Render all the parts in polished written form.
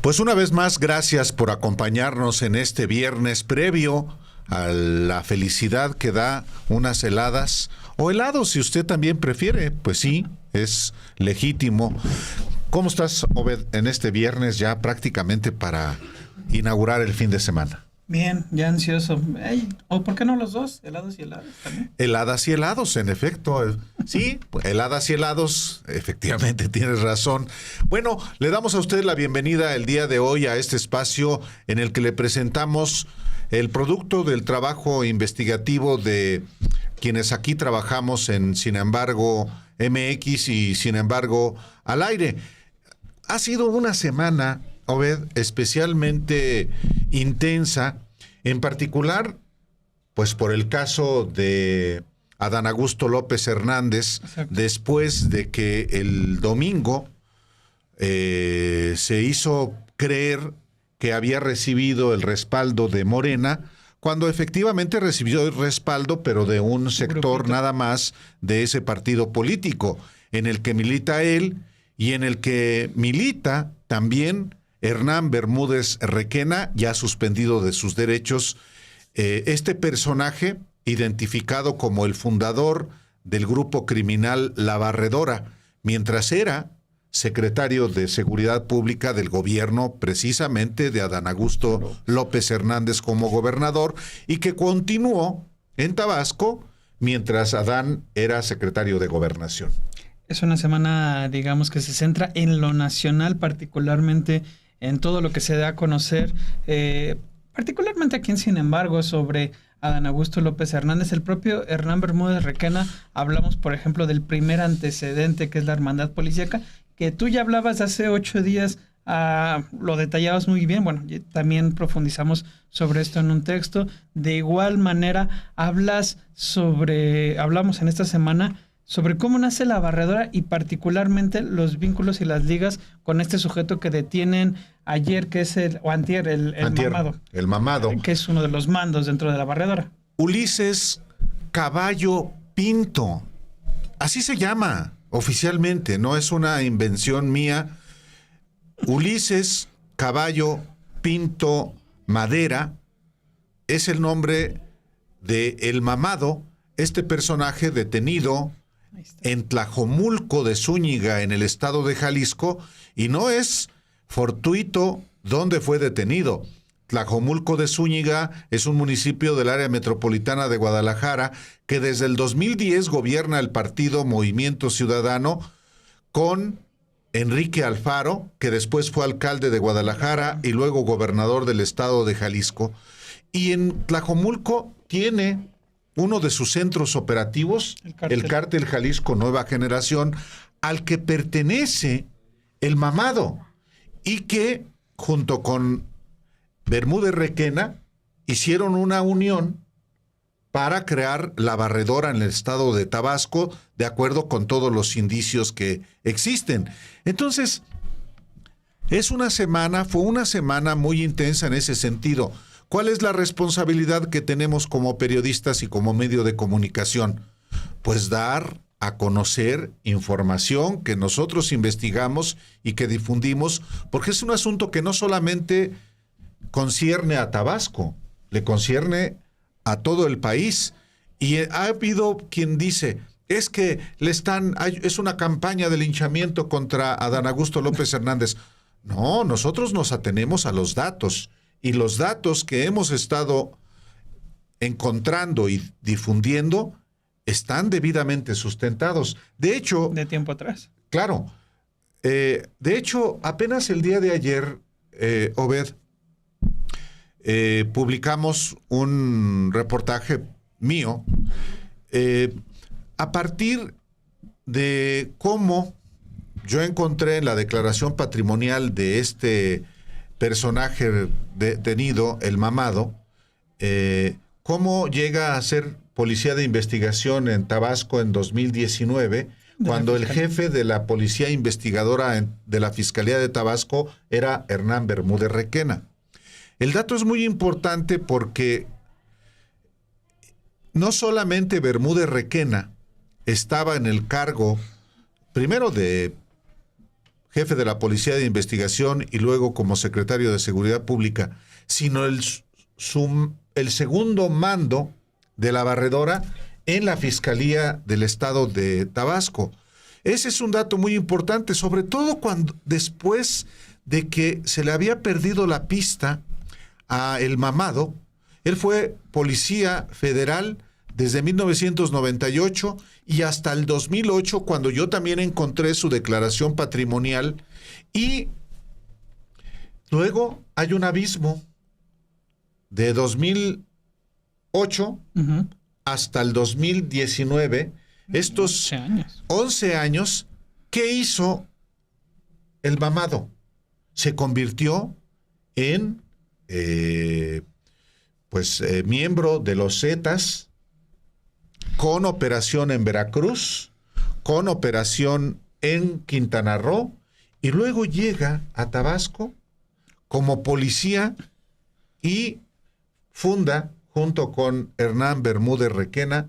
Pues una vez más, gracias por acompañarnos en este viernes previo a la felicidad que da unas heladas o helados, si usted también prefiere. Pues sí, es legítimo. ¿Cómo estás, Obed, en este viernes ya prácticamente para inaugurar el fin de semana? Bien, ya ansioso. ¿O por qué no los dos? ¿Helados y helados también? Heladas y helados, en efecto. Sí, heladas y helados, efectivamente, tienes razón. Bueno, le damos a usted la bienvenida el día de hoy a este espacio en el que le presentamos el producto del trabajo investigativo de quienes aquí trabajamos en Sin embargo MX y Sin embargo al aire. Ha sido una semana, Obed, especialmente intensa, en particular, pues por el caso de Adán Augusto López Hernández. Exacto. Después de que el domingo se hizo creer que había recibido el respaldo de Morena, cuando efectivamente recibió el respaldo, pero de un sector nada más de ese partido político, en el que milita él y en el que milita también Hernán Bermúdez Requena, ya suspendido de sus derechos. Este personaje, identificado como el fundador del grupo criminal La Barredora, mientras era secretario de Seguridad Pública del gobierno precisamente de Adán Augusto López Hernández como gobernador, y que continuó en Tabasco mientras Adán era secretario de Gobernación. Es una semana, digamos, que se centra en lo nacional, particularmente en todo lo que se da a conocer, particularmente aquí en Sin embargo, sobre Adán Augusto López Hernández. El propio Hernán Bermúdez Requena, hablamos, por ejemplo, del primer antecedente, que es la hermandad policíaca, que tú ya hablabas hace 8 días, lo detallabas muy bien. Bueno, también profundizamos sobre esto en un texto. De igual manera, hablamos en esta semana sobre cómo nace La Barredora y particularmente los vínculos y las ligas con este sujeto que detienen ayer, que es el Mamado. El Mamado. Que es uno de los mandos dentro de La Barredora. Ulises Caballo Pinto. Así se llama oficialmente, no es una invención mía. Ulises Caballo Pinto Madera es el nombre de El Mamado, este personaje detenido en Tlajomulco de Zúñiga, en el estado de Jalisco, y no es fortuito dónde fue detenido. Tlajomulco de Zúñiga es un municipio del área metropolitana de Guadalajara que desde el 2010 gobierna el partido Movimiento Ciudadano con Enrique Alfaro, que después fue alcalde de Guadalajara y luego gobernador del estado de Jalisco. Y en Tlajomulco tiene uno de sus centros operativos, el Cártel Jalisco Nueva Generación, al que pertenece El Mamado, y que junto con Bermúdez Requena hicieron una unión para crear La Barredora en el estado de Tabasco, de acuerdo con todos los indicios que existen. Entonces, fue una semana muy intensa en ese sentido. ¿Cuál es la responsabilidad que tenemos como periodistas y como medio de comunicación? Pues dar a conocer información que nosotros investigamos y que difundimos, porque es un asunto que no solamente concierne a Tabasco, le concierne a todo el país. Y ha habido quien dice, es que es una campaña de linchamiento contra Adán Augusto López Hernández. No, nosotros nos atenemos a los datos. Y los datos que hemos estado encontrando y difundiendo están debidamente sustentados. De hecho... De tiempo atrás. Claro. De hecho, apenas el día de ayer, Obed, publicamos un reportaje mío a partir de cómo yo encontré en la declaración patrimonial de este personaje detenido, El Mamado, cómo llega a ser policía de investigación en Tabasco en 2019, cuando el jefe de la policía investigadora de la Fiscalía de Tabasco era Hernán Bermúdez Requena. El dato es muy importante porque no solamente Bermúdez Requena estaba en el cargo, primero de jefe de la Policía de Investigación y luego como secretario de Seguridad Pública, sino el segundo mando de la barredora en la Fiscalía del Estado de Tabasco. Ese es un dato muy importante, sobre todo cuando después de que se le había perdido la pista a El Mamado. Él fue policía federal desde 1998 y hasta el 2008, cuando yo también encontré su declaración patrimonial, y luego hay un abismo de 2008 hasta el 2019, estos 11 años. ¿Qué hizo El Mamado? Se convirtió en miembro de los Zetas, con operación en Veracruz, con operación en Quintana Roo, y luego llega a Tabasco como policía y funda, junto con Hernán Bermúdez Requena,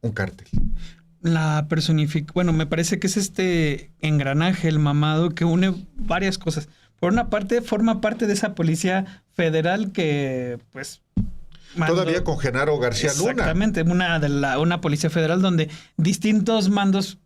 un cártel. Me parece que es este engranaje, El Mamado, que une varias cosas. Por una parte, forma parte de esa policía federal que, pues... Todavía con Genaro García Luna. Exactamente, una policía federal donde distintos mandos,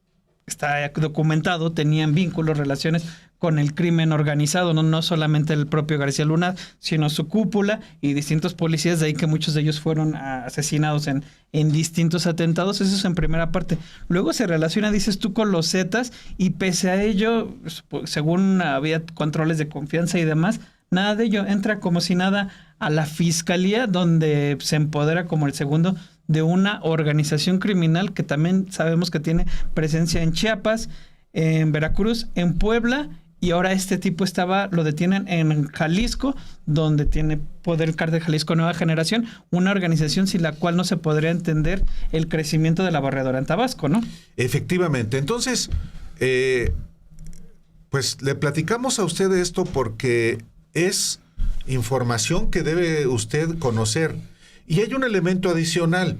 está documentado, tenían vínculos, relaciones con el crimen organizado, no solamente el propio García Luna, sino su cúpula y distintos policías, de ahí que muchos de ellos fueron asesinados en distintos atentados. Eso es en primera parte. Luego se relaciona, dices tú, con los Zetas, y pese a ello, según había controles de confianza y demás, nada de ello, entra como si nada a la fiscalía, donde se empodera como el segundo de una organización criminal que también sabemos que tiene presencia en Chiapas, en Veracruz, en Puebla, y ahora este tipo lo detienen en Jalisco, donde tiene poder el Cártel Jalisco Nueva Generación, una organización sin la cual no se podría entender el crecimiento de la barredora en Tabasco, ¿no? Efectivamente. Entonces, pues le platicamos a usted esto porque es información que debe usted conocer. Y hay un elemento adicional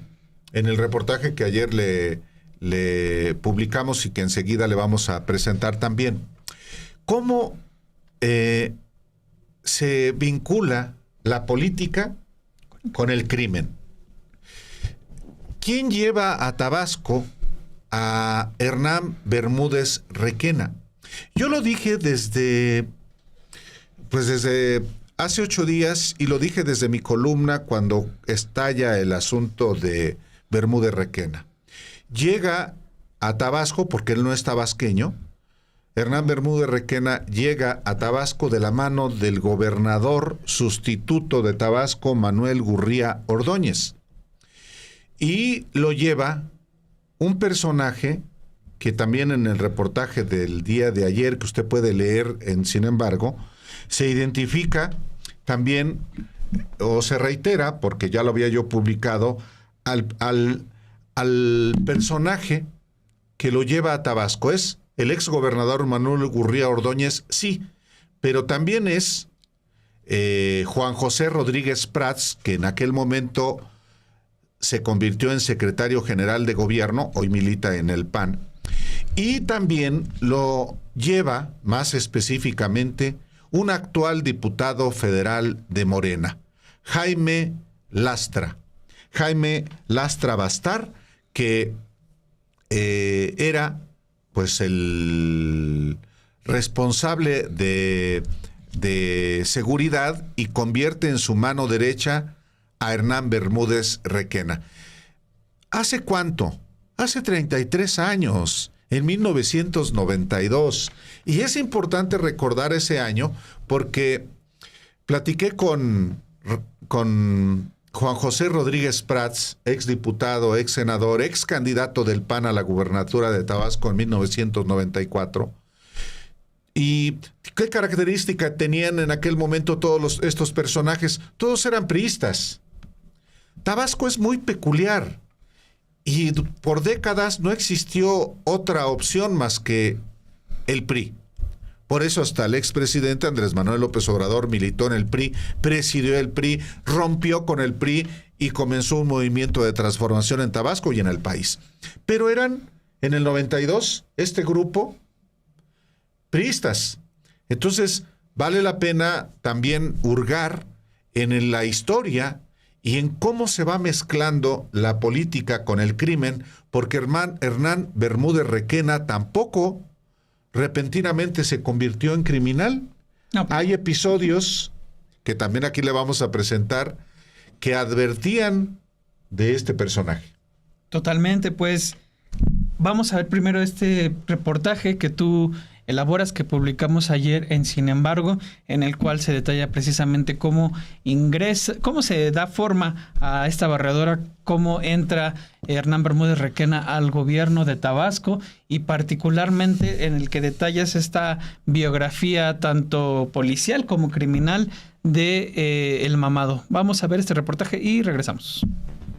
en el reportaje que ayer le publicamos y que enseguida le vamos a presentar también. ¿Cómo se vincula la política con el crimen? ¿Quién lleva a Tabasco a Hernán Bermúdez Requena? Yo lo dije desde hace 8 días, y lo dije desde mi columna cuando estalla el asunto de Bermúdez Requena. Llega a Tabasco porque él no es tabasqueño. Hernán Bermúdez Requena llega a Tabasco de la mano del gobernador sustituto de Tabasco, Manuel Gurría Ordóñez. Y lo lleva un personaje que también en el reportaje del día de ayer, que usted puede leer Sin embargo, se identifica también, o se reitera, porque ya lo había yo publicado, al personaje que lo lleva a Tabasco. Es el exgobernador Manuel Gurría Ordóñez, sí, pero también es Juan José Rodríguez Prats, que en aquel momento se convirtió en secretario general de gobierno, hoy milita en el PAN, y también lo lleva, más específicamente, un actual diputado federal de Morena, Jaime Lastra Bastar, que era pues el responsable de seguridad, y convierte en su mano derecha a Hernán Bermúdez Requena. ¿Hace cuánto? Hace 33 años, en 1992. Y es importante recordar ese año porque platiqué con Juan José Rodríguez Prats, exdiputado, ex senador, ex candidato del PAN a la gubernatura de Tabasco en 1994. ¿Y qué característica tenían en aquel momento todos estos personajes? Todos eran priistas. Tabasco es muy peculiar y por décadas no existió otra opción más que el PRI. Por eso hasta el expresidente Andrés Manuel López Obrador militó en el PRI, presidió el PRI, rompió con el PRI y comenzó un movimiento de transformación en Tabasco y en el país. Pero eran, en el 92, este grupo priistas. Entonces, vale la pena también hurgar en la historia y en cómo se va mezclando la política con el crimen, porque Hernán Bermúdez Requena tampoco repentinamente se convirtió en criminal. No. Hay episodios que también aquí le vamos a presentar que advertían de este personaje. Totalmente, pues vamos a ver primero este reportaje que tú elaboras, que publicamos ayer en Sin embargo, en el cual se detalla precisamente cómo se da forma a esta barredora, cómo entra Hernán Bermúdez Requena al gobierno de Tabasco, y particularmente en el que detallas esta biografía tanto policial como criminal de El Mamado. Vamos a ver este reportaje y regresamos.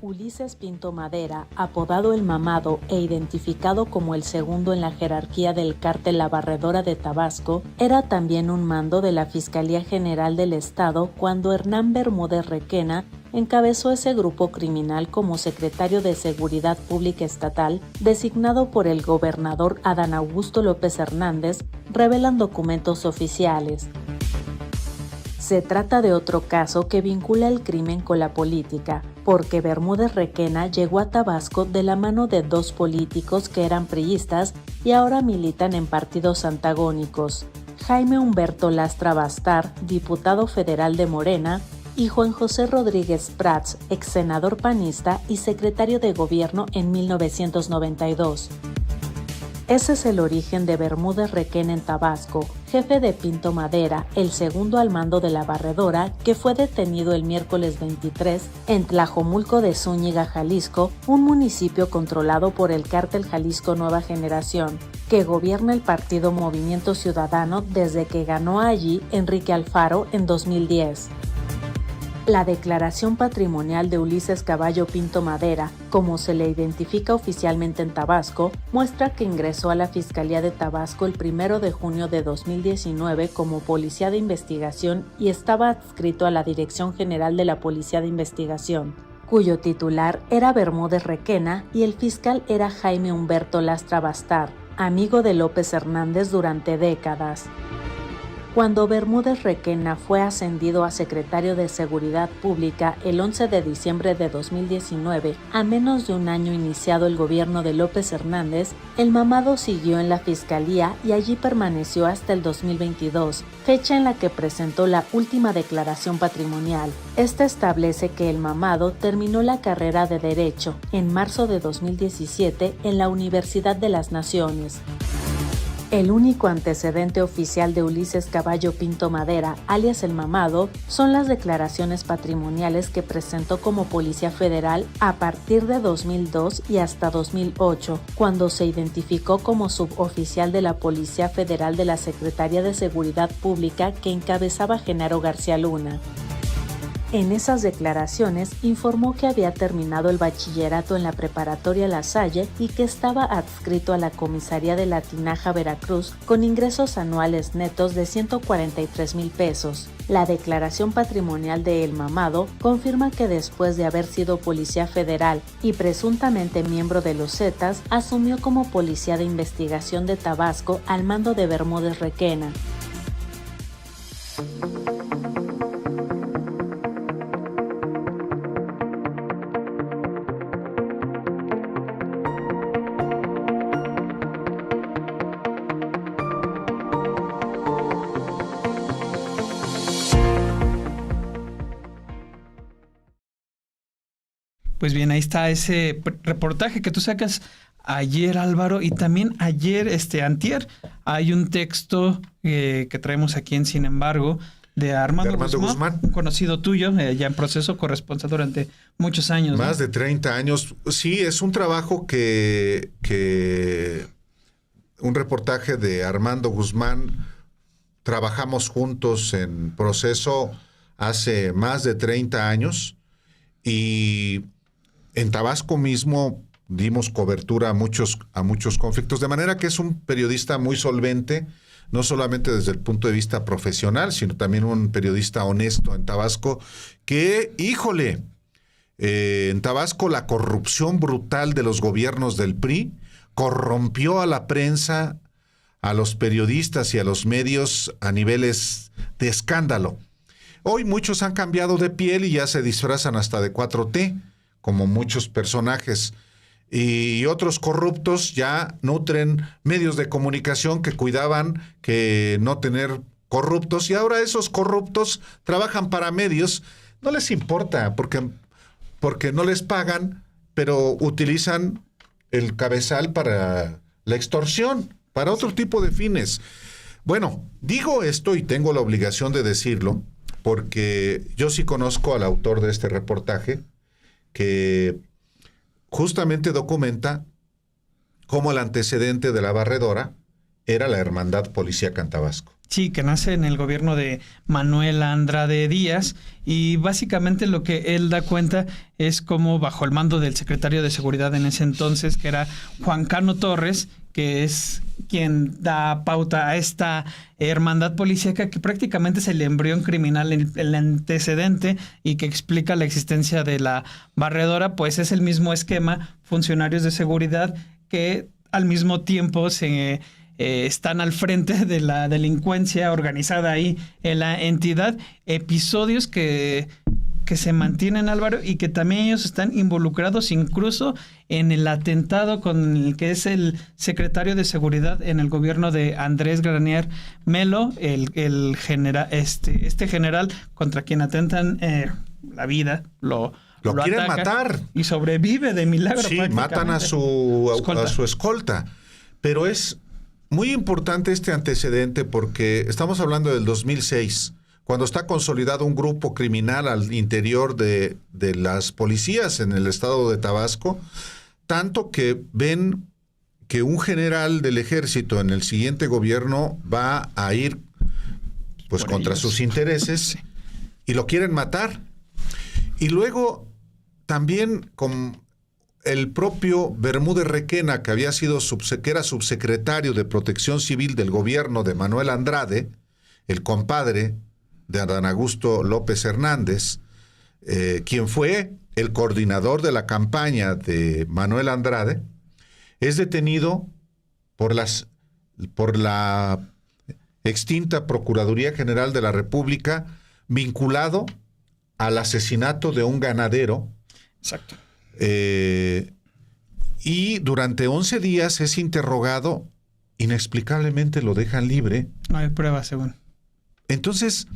Ulises Pinto Madera, apodado El Mamado e identificado como el segundo en la jerarquía del cártel La Barredora de Tabasco, era también un mando de la Fiscalía General del Estado cuando Hernán Bermúdez Requena encabezó ese grupo criminal como secretario de Seguridad Pública Estatal, designado por el gobernador Adán Augusto López Hernández, revelan documentos oficiales. Se trata de otro caso que vincula el crimen con la política, porque Bermúdez Requena llegó a Tabasco de la mano de dos políticos que eran priistas y ahora militan en partidos antagónicos: Jaime Humberto Lastra Bastar, diputado federal de Morena, y Juan José Rodríguez Prats, ex senador panista y secretario de gobierno en 1992. Ese es el origen de Bermúdez Requena en Tabasco, jefe de Pinto Madera, el segundo al mando de la barredora, que fue detenido el miércoles 23 en Tlajomulco de Zúñiga, Jalisco, un municipio controlado por el cártel Jalisco Nueva Generación, que gobierna el partido Movimiento Ciudadano desde que ganó allí Enrique Alfaro en 2010. La declaración patrimonial de Ulises Caballo Pinto Madera, como se le identifica oficialmente en Tabasco, muestra que ingresó a la Fiscalía de Tabasco el 1 de junio de 2019 como policía de investigación y estaba adscrito a la Dirección General de la Policía de Investigación, cuyo titular era Bermúdez Requena y el fiscal era Jaime Humberto Lastra Bastar, amigo de López Hernández durante décadas. Cuando Bermúdez Requena fue ascendido a secretario de Seguridad Pública el 11 de diciembre de 2019, a menos de un año iniciado el gobierno de López Hernández, El Mamado siguió en la Fiscalía y allí permaneció hasta el 2022, fecha en la que presentó la última declaración patrimonial. Esta establece que El Mamado terminó la carrera de Derecho en marzo de 2017 en la Universidad de las Naciones. El único antecedente oficial de Ulises Caballo Pinto Madera, alias El Mamado, son las declaraciones patrimoniales que presentó como policía federal a partir de 2002 y hasta 2008, cuando se identificó como suboficial de la Policía Federal de la Secretaría de Seguridad Pública que encabezaba Genaro García Luna. En esas declaraciones informó que había terminado el bachillerato en la preparatoria La Salle y que estaba adscrito a la comisaría de la Tinaja, Veracruz, con ingresos anuales netos de 143,000 pesos. La declaración patrimonial de El Mamado confirma que después de haber sido policía federal y presuntamente miembro de los Zetas, asumió como policía de investigación de Tabasco al mando de Bermúdez Requena. Pues bien, ahí está ese reportaje que tú sacas ayer, Álvaro, y también ayer, antier, hay un texto que traemos aquí en Sin embargo, de Armando Guzmán, un conocido tuyo, ya en proceso, corresponsal durante muchos años. Más de 30 años. Sí, es un trabajo que un reportaje de Armando Guzmán, trabajamos juntos en proceso hace más de 30 años y en Tabasco mismo dimos cobertura a muchos conflictos, de manera que es un periodista muy solvente, no solamente desde el punto de vista profesional, sino también un periodista honesto en Tabasco, que, híjole, en Tabasco la corrupción brutal de los gobiernos del PRI corrompió a la prensa a los periodistas y a los medios a niveles de escándalo. Hoy muchos han cambiado de piel y ya se disfrazan hasta de 4T, como muchos personajes. Y otros corruptos ya nutren medios de comunicación que cuidaban que no tener corruptos, y ahora esos corruptos trabajan para medios. No les importa porque no les pagan, pero utilizan el cabezal para la extorsión, para otro tipo de fines. Bueno, digo esto y tengo la obligación de decirlo, porque yo sí conozco al autor de este reportaje, que justamente documenta cómo el antecedente de la barredora era la Hermandad Policíaca en Tabasco. Sí, que nace en el gobierno de Manuel Andrade Díaz, y básicamente lo que él da cuenta es cómo bajo el mando del secretario de Seguridad en ese entonces, que era Juan Cano Torres, que es quien da pauta a esta hermandad policíaca, que prácticamente es el embrión criminal, el antecedente, y que explica la existencia de la barredora, pues es el mismo esquema, funcionarios de seguridad que al mismo tiempo se están al frente de la delincuencia organizada ahí en la entidad. Episodios que se mantienen, Álvaro, y que también ellos están involucrados incluso en el atentado con el que es el secretario de Seguridad en el gobierno de Andrés Granier Melo, el general, este general contra quien atentan la vida, lo quieren atacan, matar. Y sobrevive de milagro. Sí, matan a su escolta. Pero es muy importante este antecedente porque estamos hablando del 2006, cuando está consolidado un grupo criminal al interior de las policías en el estado de Tabasco, tanto que ven que un general del ejército en el siguiente gobierno va a ir pues contra sus intereses, sí, y lo quieren matar. Y luego también con el propio Bermúdez Requena, que había sido que era subsecretario de Protección Civil del gobierno de Manuel Andrade, el compadre de Adán Augusto López Hernández, quien fue el coordinador de la campaña de Manuel Andrade, es detenido por la extinta Procuraduría General de la República, vinculado al asesinato de un ganadero. Exacto. Y durante 11 días es interrogado, inexplicablemente lo dejan libre. No hay pruebas, según. Entonces,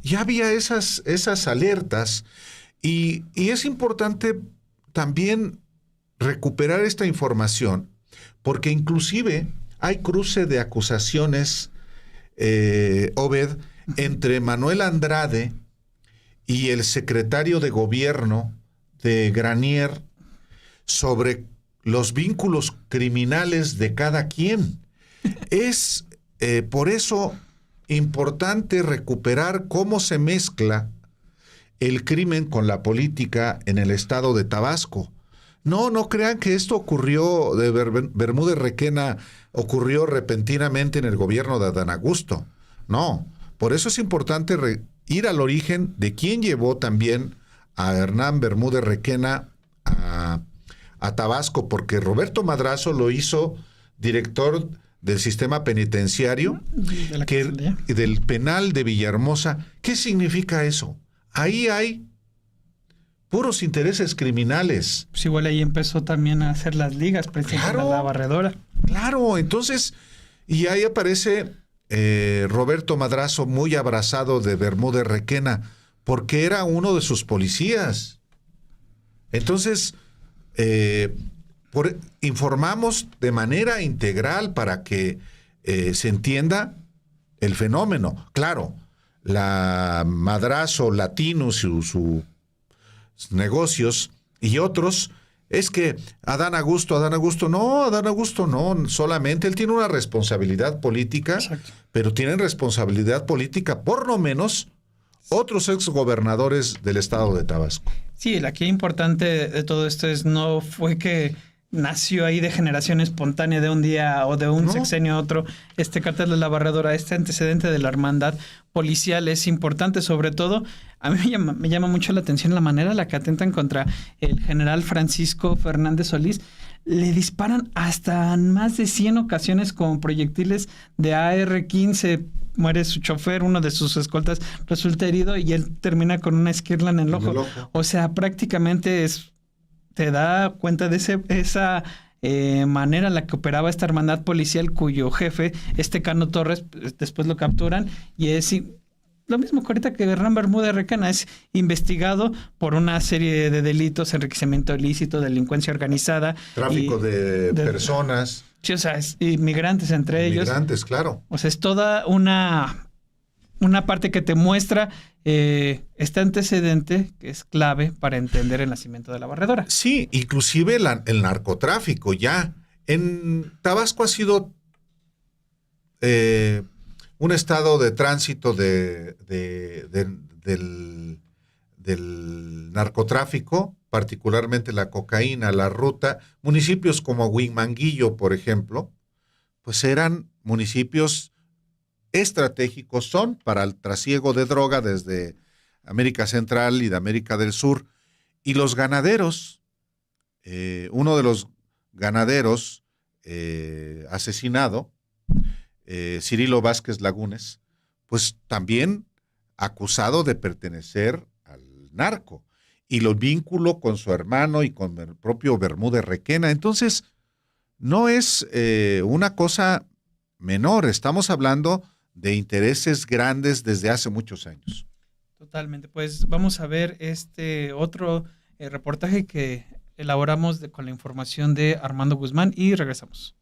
ya había esas alertas, y es importante también recuperar esta información, porque inclusive hay cruce de acusaciones, Obed, entre Manuel Andrade y el secretario de gobierno de Granier sobre los vínculos criminales de cada quien. Es por eso importante recuperar cómo se mezcla el crimen con la política en el estado de Tabasco. No crean que esto ocurrió de Bermúdez Requena, ocurrió repentinamente en el gobierno de Adán Augusto. No, por eso es importante ir al origen de quién llevó también a Hernán Bermúdez Requena a Tabasco, porque Roberto Madrazo lo hizo director del sistema penitenciario, del penal de Villahermosa. ¿Qué significa eso? Ahí hay puros intereses criminales. Pues igual ahí empezó también a hacer las ligas, precisamente, claro, la barredora. Claro, entonces, y ahí aparece Roberto Madrazo muy abrazado de Bermúdez Requena, porque era uno de sus policías. Entonces, informamos de manera integral para que se entienda el fenómeno. Claro, la Madrazo, Latinus, sus negocios y otros, es que Adán Augusto no, solamente él tiene una responsabilidad política. Exacto. Pero tienen responsabilidad política por lo menos otros exgobernadores del estado de Tabasco. Sí, aquí importante de todo esto no fue que nació ahí de generación espontánea de un día o de un sexenio a otro este cártel de la barredora. Este antecedente de la hermandad policial es importante, sobre todo a mí me llama mucho la atención la manera en la que atentan contra el general Francisco Fernández Solís. le disparan hasta en más de 100 ocasiones con proyectiles de AR-15. Muere su chofer, uno de sus escoltas resulta herido y él termina con una esquirla en el ojo. O sea, prácticamente te da cuenta de esa manera en la que operaba esta hermandad policial, cuyo jefe, Cano Torres, después lo capturan y es lo mismo que ahorita que Hernán Bermúdez Requena, es investigado por una serie de delitos: enriquecimiento ilícito, delincuencia organizada, tráfico de personas. Sí, o sea, inmigrantes entre ellos. Inmigrantes, claro. O sea, es toda una parte que te muestra este antecedente que es clave para entender el nacimiento de la Barredora. Sí, inclusive el narcotráfico ya. En Tabasco ha sido un estado de tránsito del narcotráfico, particularmente la cocaína, la ruta. Municipios como Huimanguillo, por ejemplo, pues eran municipios estratégicos, son para el trasiego de droga desde América Central y de América del Sur. Y los ganaderos, uno de los ganaderos asesinado, Cirilo Vázquez Lagunes, pues también acusado de pertenecer al narco, y lo vínculo con su hermano y con el propio Bermúdez Requena. Entonces, no es una cosa menor, estamos hablando de intereses grandes desde hace muchos años. Totalmente. Pues vamos a ver este otro reportaje que elaboramos con la información de Armando Guzmán y regresamos.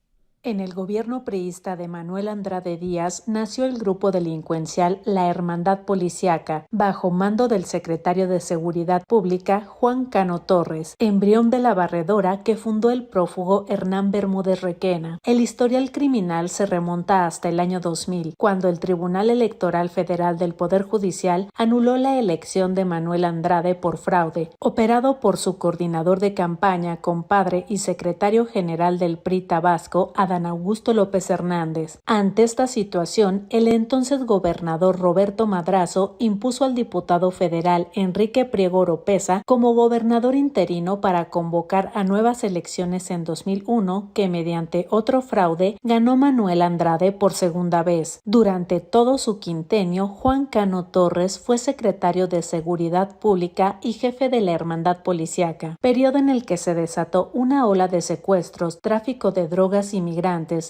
En el gobierno priista de Manuel Andrade Díaz nació el grupo delincuencial La Hermandad Policiaca, bajo mando del secretario de Seguridad Pública Juan Cano Torres, embrión de la barredora que fundó el prófugo Hernán Bermúdez Requena. El historial criminal se remonta hasta el año 2000, cuando el Tribunal Electoral Federal del Poder Judicial anuló la elección de Manuel Andrade por fraude, operado por su coordinador de campaña, compadre y secretario general del PRI Tabasco, Adán Augusto López Hernández. Ante esta situación, el entonces gobernador Roberto Madrazo impuso al diputado federal Enrique Priego Oropesa como gobernador interino para convocar a nuevas elecciones en 2001, que mediante otro fraude ganó Manuel Andrade por segunda vez. Durante todo su quinquenio, Juan Cano Torres fue secretario de Seguridad Pública y jefe de la Hermandad Policiaca, periodo en el que se desató una ola de secuestros, tráfico de drogas y migrantes,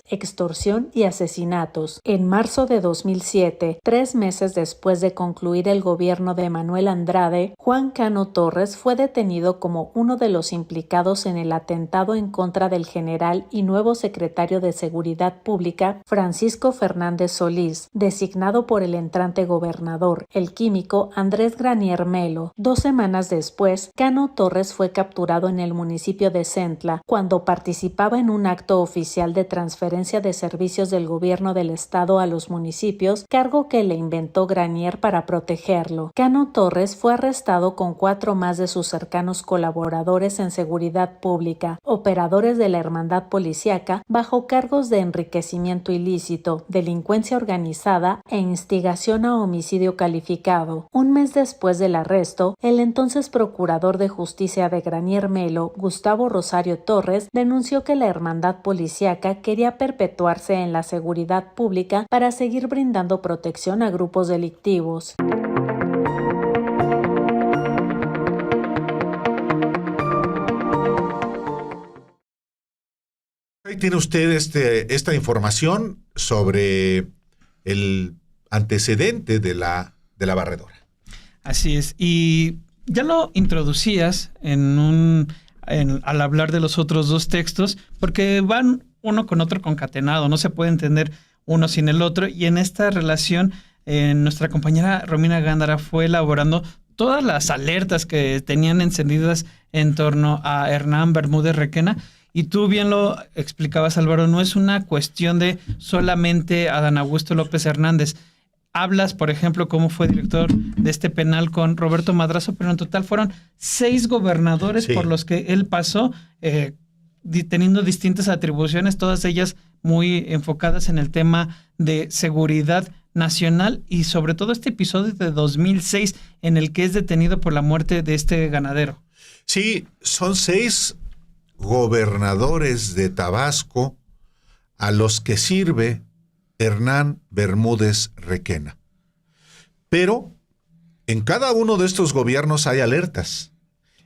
extorsión y asesinatos. En marzo de 2007, 3 meses después de concluir el gobierno de Manuel Andrade, Juan Cano Torres fue detenido como uno de los implicados en el atentado en contra del general y nuevo secretario de Seguridad Pública, Francisco Fernández Solís, designado por el entrante gobernador, el químico Andrés Granier Melo. 2 semanas después, Cano Torres fue capturado en el municipio de Centla, cuando participaba en un acto oficial de transferencia de servicios del gobierno del estado a los municipios, cargo que le inventó Granier para protegerlo. Cano Torres fue arrestado con 4 más de sus cercanos colaboradores en seguridad pública, operadores de la Hermandad Policiaca, bajo cargos de enriquecimiento ilícito, delincuencia organizada e instigación a homicidio calificado. Un mes después del arresto, el entonces procurador de justicia de Granier Melo, Gustavo Rosario Torres, denunció que la Hermandad Policiaca quería perpetuarse en la seguridad pública para seguir brindando protección a grupos delictivos. Ahí tiene usted esta información sobre el antecedente de la barredora. Así es, y ya lo introducías al hablar de los otros 2 textos, porque van uno con otro concatenado, no se puede entender uno sin el otro, y en esta relación nuestra compañera Romina Gándara fue elaborando todas las alertas que tenían encendidas en torno a Hernán Bermúdez Requena, y tú bien lo explicabas, Álvaro, no es una cuestión de solamente Adán Augusto López Hernández. Hablas, por ejemplo, cómo fue director de este penal con Roberto Madrazo, pero en total fueron 6 gobernadores por los que él pasó, teniendo distintas atribuciones, todas ellas muy enfocadas en el tema de seguridad nacional y sobre todo este episodio de 2006 en el que es detenido por la muerte de este ganadero. Sí, son 6 gobernadores de Tabasco a los que sirve Hernán Bermúdez Requena. Pero en cada uno de estos gobiernos hay alertas.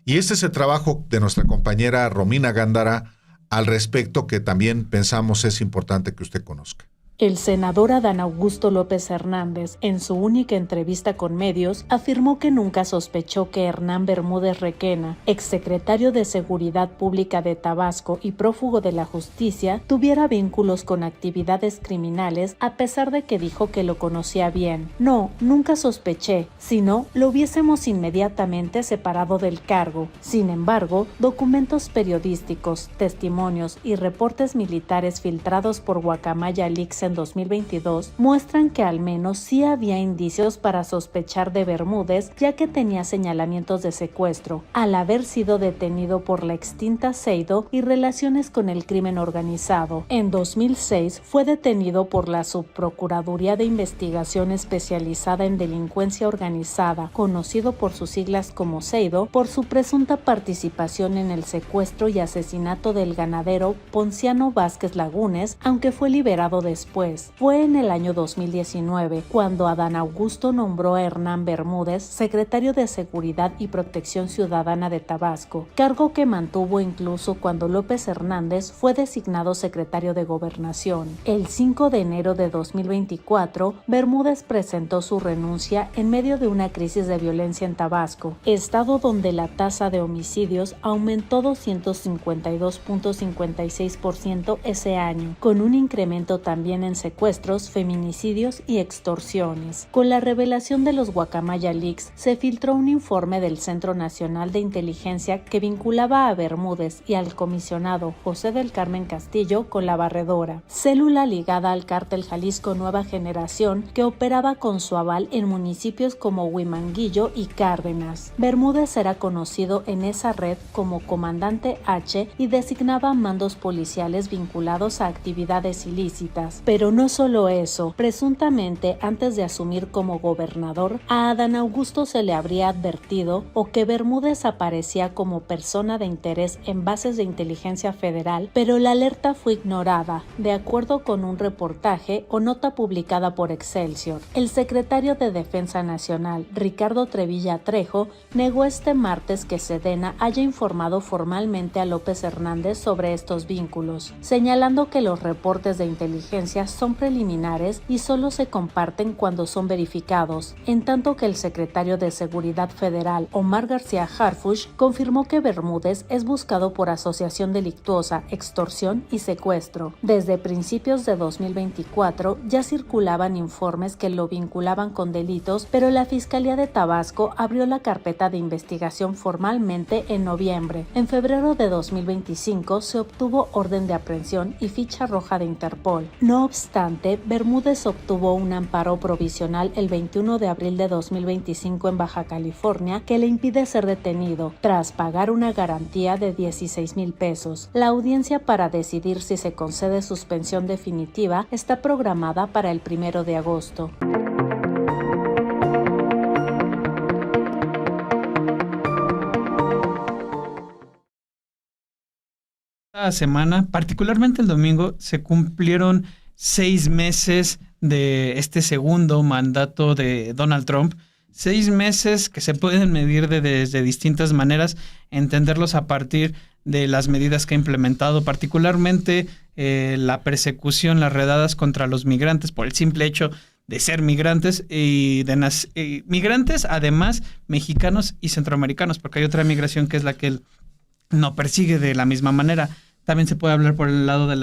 Y este es el trabajo de nuestra compañera Romina Gándara al respecto, que también pensamos es importante que usted conozca. El senador Adán Augusto López Hernández, en su única entrevista con medios, afirmó que nunca sospechó que Hernán Bermúdez Requena, exsecretario de Seguridad Pública de Tabasco y prófugo de la justicia, tuviera vínculos con actividades criminales, a pesar de que dijo que lo conocía bien. No, nunca sospeché, sino lo hubiésemos inmediatamente separado del cargo. Sin embargo, documentos periodísticos, testimonios y reportes militares filtrados por Guacamaya Leaks en 2022 muestran que al menos sí había indicios para sospechar de Bermúdez, ya que tenía señalamientos de secuestro, al haber sido detenido por la extinta Seido y relaciones con el crimen organizado. En 2006 fue detenido por la Subprocuraduría de Investigación Especializada en Delincuencia Organizada, conocido por sus siglas como Seido, por su presunta participación en el secuestro y asesinato del ganadero Ponciano Vázquez Lagunes, aunque fue liberado después. Fue en el año 2019 cuando Adán Augusto nombró a Hernán Bermúdez secretario de Seguridad y Protección Ciudadana de Tabasco, cargo que mantuvo incluso cuando López Hernández fue designado secretario de Gobernación. El 5 de enero de 2024, Bermúdez presentó su renuncia en medio de una crisis de violencia en Tabasco, estado donde la tasa de homicidios aumentó 252.56% ese año, con un incremento también en secuestros, feminicidios y extorsiones. Con la revelación de los Guacamaya Leaks, se filtró un informe del Centro Nacional de Inteligencia que vinculaba a Bermúdez y al comisionado José del Carmen Castillo con la Barredora, célula ligada al cártel Jalisco Nueva Generación que operaba con su aval en municipios como Huimanguillo y Cárdenas. Bermúdez era conocido en esa red como Comandante H y designaba mandos policiales vinculados a actividades ilícitas. Pero no solo eso, presuntamente antes de asumir como gobernador, a Adán Augusto se le habría advertido o que Bermúdez aparecía como persona de interés en bases de inteligencia federal, pero la alerta fue ignorada, de acuerdo con un reportaje o nota publicada por Excelsior. El secretario de Defensa Nacional, Ricardo Trevilla Trejo, negó este martes que Sedena haya informado formalmente a López Hernández sobre estos vínculos, señalando que los reportes de inteligencia son preliminares y solo se comparten cuando son verificados, en tanto que el secretario de Seguridad Federal, Omar García Harfuch, confirmó que Bermúdez es buscado por asociación delictuosa, extorsión y secuestro. Desde principios de 2024 ya circulaban informes que lo vinculaban con delitos, pero la Fiscalía de Tabasco abrió la carpeta de investigación formalmente en noviembre. En febrero de 2025 se obtuvo orden de aprehensión y ficha roja de Interpol. No obstante, Bermúdez obtuvo un amparo provisional el 21 de abril de 2025 en Baja California que le impide ser detenido, tras pagar una garantía de 16,000 pesos. La audiencia para decidir si se concede suspensión definitiva está programada para el 1 de agosto. Esta semana, particularmente el domingo, se cumplieron 6 meses de este segundo mandato de Donald Trump. 6 meses que se pueden medir desde distintas maneras, entenderlos a partir de las medidas que ha implementado, particularmente la persecución, las redadas contra los migrantes por el simple hecho de ser migrantes y migrantes, además mexicanos y centroamericanos, porque hay otra migración que es la que él no persigue de la misma manera. También se puede hablar por el lado de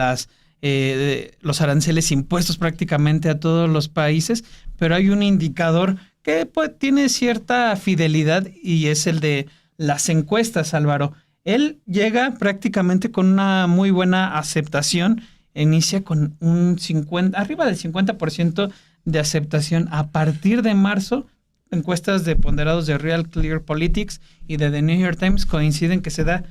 los aranceles impuestos prácticamente a todos los países, pero hay un indicador que tiene cierta fidelidad y es el de las encuestas, Álvaro. Él llega prácticamente con una muy buena aceptación, inicia con arriba del 50% de aceptación. A partir de marzo, encuestas de ponderados de Real Clear Politics y de The New York Times coinciden que se da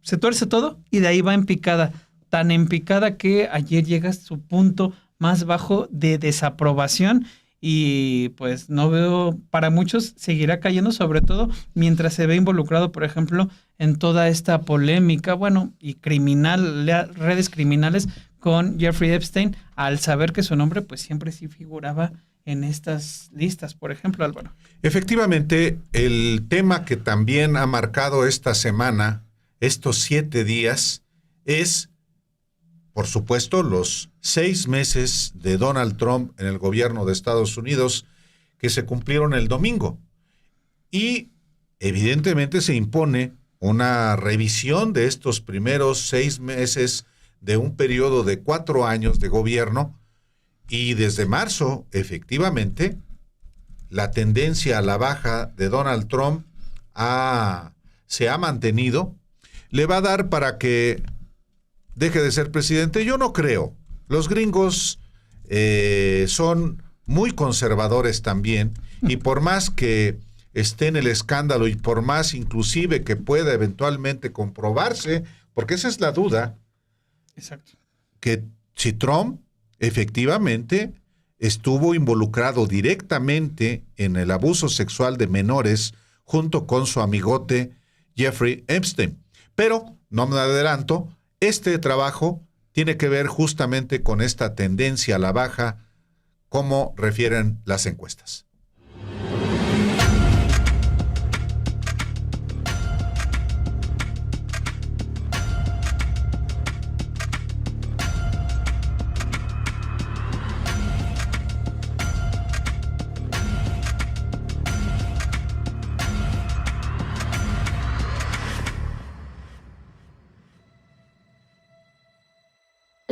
se tuerce todo y de ahí va en picada. Tan en picada que ayer llega a su punto más bajo de desaprobación y pues no veo, para muchos seguirá cayendo, sobre todo mientras se ve involucrado, por ejemplo, en toda esta polémica, bueno, y redes criminales con Jeffrey Epstein, al saber que su nombre pues siempre sí figuraba en estas listas, por ejemplo, Álvaro. Efectivamente, el tema que también ha marcado esta semana, estos 7 días, es, por supuesto, los 6 meses de Donald Trump en el gobierno de Estados Unidos que se cumplieron el domingo. Y evidentemente se impone una revisión de estos primeros 6 meses de un periodo de 4 años de gobierno, y desde marzo, efectivamente, la tendencia a la baja de Donald Trump se ha mantenido. ¿Le va a dar para que deje de ser presidente? Yo no creo. Los gringos son muy conservadores también, y por más que esté en el escándalo y por más inclusive que pueda eventualmente comprobarse, porque esa es la duda, exacto, que si Trump efectivamente estuvo involucrado directamente en el abuso sexual de menores junto con su amigote Jeffrey Epstein. Pero, no me adelanto, este trabajo tiene que ver justamente con esta tendencia a la baja, como refieren las encuestas.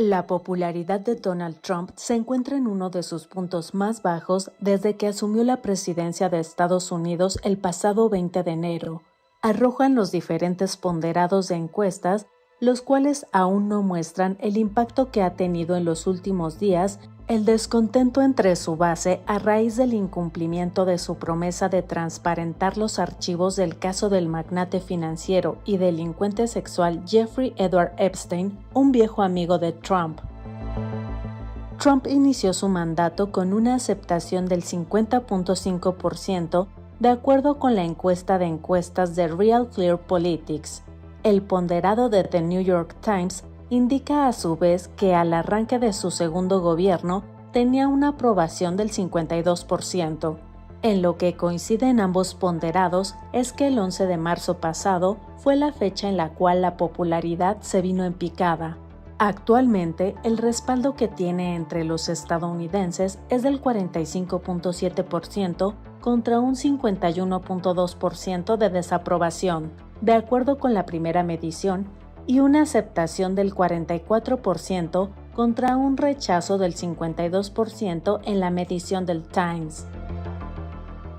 La popularidad de Donald Trump se encuentra en uno de sus puntos más bajos desde que asumió la presidencia de Estados Unidos el pasado 20 de enero. Arrojan los diferentes ponderados de encuestas, los cuales aún no muestran el impacto que ha tenido en los últimos días el descontento entre su base a raíz del incumplimiento de su promesa de transparentar los archivos del caso del magnate financiero y delincuente sexual Jeffrey Edward Epstein, un viejo amigo de Trump. Trump inició su mandato con una aceptación del 50.5%, de acuerdo con la encuesta de encuestas de Real Clear Politics. El ponderado de The New York Times indica a su vez que al arranque de su segundo gobierno tenía una aprobación del 52%. En lo que coinciden ambos ponderados es que el 11 de marzo pasado fue la fecha en la cual la popularidad se vino en picada. Actualmente, el respaldo que tiene entre los estadounidenses es del 45.7% contra un 51.2% de desaprobación, de acuerdo con la primera medición, y una aceptación del 44% contra un rechazo del 52% en la medición del Times.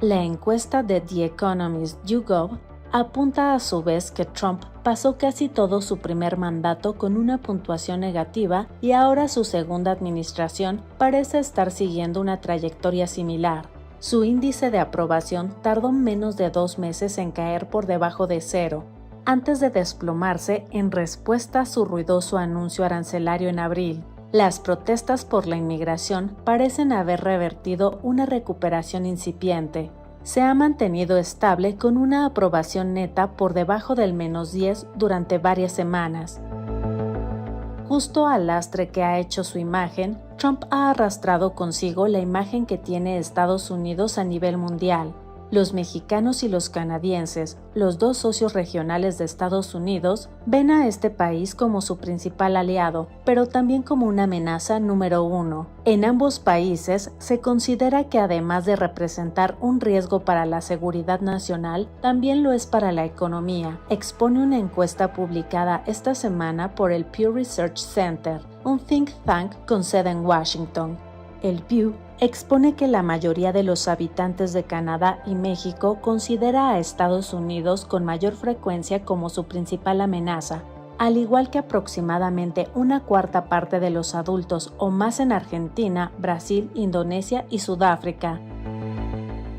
La encuesta de The Economist YouGov apunta a su vez que Trump pasó casi todo su primer mandato con una puntuación negativa y ahora su segunda administración parece estar siguiendo una trayectoria similar. Su índice de aprobación tardó menos de 2 meses en caer por debajo de 0, antes de desplomarse en respuesta a su ruidoso anuncio arancelario en abril. Las protestas por la inmigración parecen haber revertido una recuperación incipiente. Se ha mantenido estable con una aprobación neta por debajo del -10 durante varias semanas. Justo al lastre que ha hecho su imagen, Trump ha arrastrado consigo la imagen que tiene Estados Unidos a nivel mundial. Los mexicanos y los canadienses, los dos socios regionales de Estados Unidos, ven a este país como su principal aliado, pero también como una amenaza número 1. En ambos países se considera que además de representar un riesgo para la seguridad nacional, también lo es para la economía, expone una encuesta publicada esta semana por el Pew Research Center, un think tank con sede en Washington. El Pew expone que la mayoría de los habitantes de Canadá y México considera a Estados Unidos con mayor frecuencia como su principal amenaza, al igual que aproximadamente una cuarta parte de los adultos o más en Argentina, Brasil, Indonesia y Sudáfrica.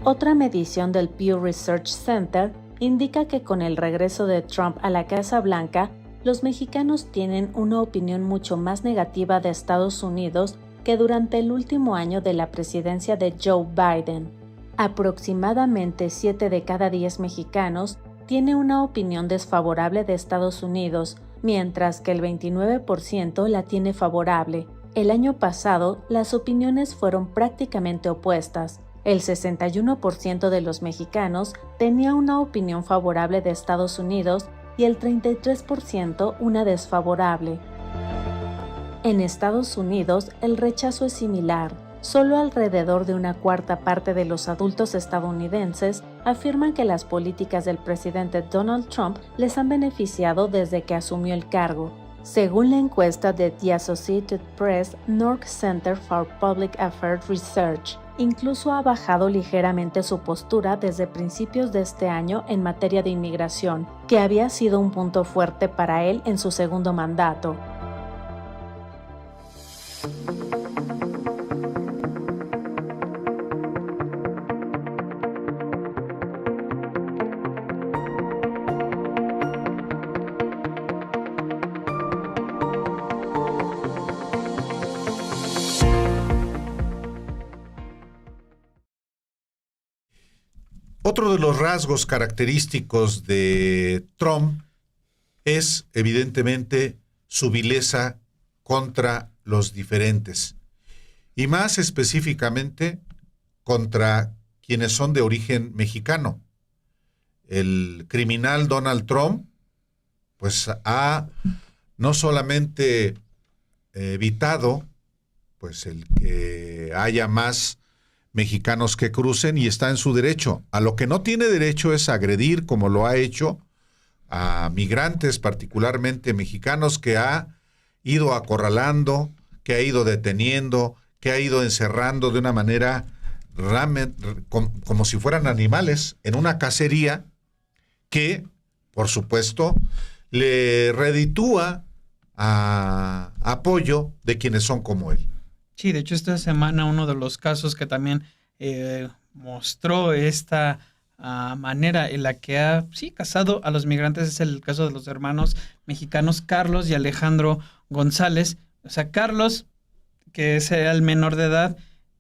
Otra medición del Pew Research Center indica que con el regreso de Trump a la Casa Blanca, los mexicanos tienen una opinión mucho más negativa de Estados Unidos que durante el último año de la presidencia de Joe Biden. Aproximadamente 7 de cada 10 mexicanos tiene una opinión desfavorable de Estados Unidos, mientras que el 29% la tiene favorable. El año pasado, las opiniones fueron prácticamente opuestas. El 61% de los mexicanos tenía una opinión favorable de Estados Unidos y el 33% una desfavorable. En Estados Unidos, el rechazo es similar. Solo alrededor de una cuarta parte de los adultos estadounidenses afirman que las políticas del presidente Donald Trump les han beneficiado desde que asumió el cargo. Según la encuesta de The Associated Press North Center for Public Affairs Research, incluso ha bajado ligeramente su postura desde principios de este año en materia de inmigración, que había sido un punto fuerte para él en su segundo mandato. Otro de los rasgos característicos de Trump es, evidentemente, su vileza contra los diferentes, y más específicamente contra quienes son de origen mexicano. El criminal Donald Trump, pues ha no solamente evitado pues el que haya más mexicanos que crucen, y está en su derecho. A lo que no tiene derecho es agredir, como lo ha hecho, a migrantes, particularmente mexicanos, que ha ido acorralando, que ha ido deteniendo, que ha ido encerrando de una manera como si fueran animales en una cacería que, por supuesto, le reditúa a apoyo de quienes son como él. Sí, de hecho esta semana uno de los casos que también mostró esta manera en la que ha casado a los migrantes es el caso de los hermanos mexicanos Carlos y Alejandro González. O sea, Carlos, que era el menor de edad,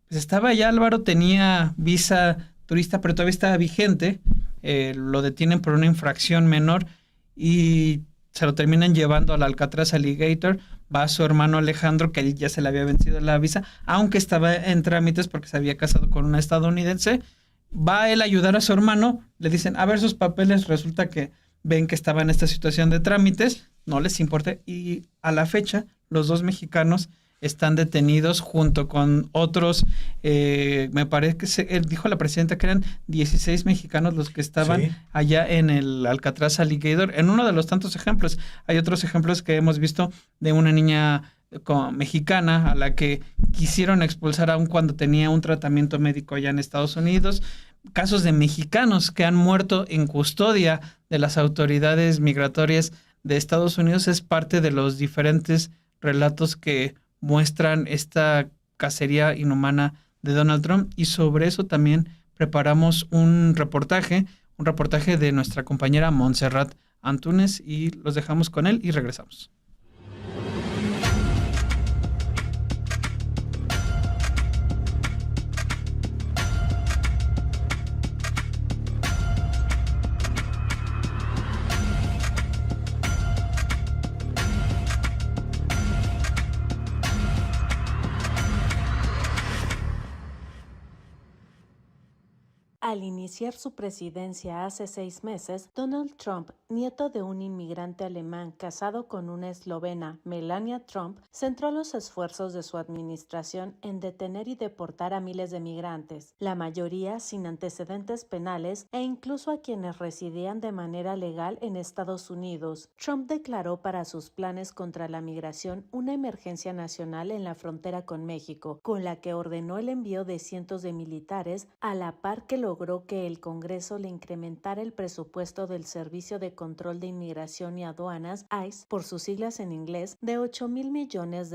pues estaba allá, Álvaro, tenía visa turista, pero todavía estaba vigente. Lo detienen por una infracción menor y se lo terminan llevando al Alcatraz Alligator. Va su hermano Alejandro, que ya se le había vencido la visa, aunque estaba en trámites porque se había casado con una estadounidense. Va él a ayudar a su hermano, le dicen, a ver sus papeles, resulta que ven que estaba en esta situación de trámites, no les importa, y a la fecha los dos mexicanos están detenidos junto con otros, me parece que dijo la presidenta que eran 16 mexicanos los que estaban allá en el Alcatraz Alligator. En uno de los tantos ejemplos, hay otros ejemplos que hemos visto de una niña mexicana a la que quisieron expulsar aún cuando tenía un tratamiento médico allá en Estados Unidos. Casos de mexicanos que han muerto en custodia de las autoridades migratorias de Estados Unidos es parte de los diferentes relatos que muestran esta cacería inhumana de Donald Trump, y sobre eso también preparamos un reportaje de nuestra compañera Montserrat Antúnez, y los dejamos con él y regresamos. Al iniciar su presidencia hace 6 meses, Donald Trump, nieto de un inmigrante alemán casado con una eslovena, Melania Trump, centró los esfuerzos de su administración en detener y deportar a miles de migrantes, la mayoría sin antecedentes penales e incluso a quienes residían de manera legal en Estados Unidos. Trump declaró para sus planes contra la migración una emergencia nacional en la frontera con México, con la que ordenó el envío de cientos de militares a la par que logró logró que el Congreso le incrementara el presupuesto del Servicio de Control de Inmigración y Aduanas, ICE, por sus siglas en inglés, de $8,000 millones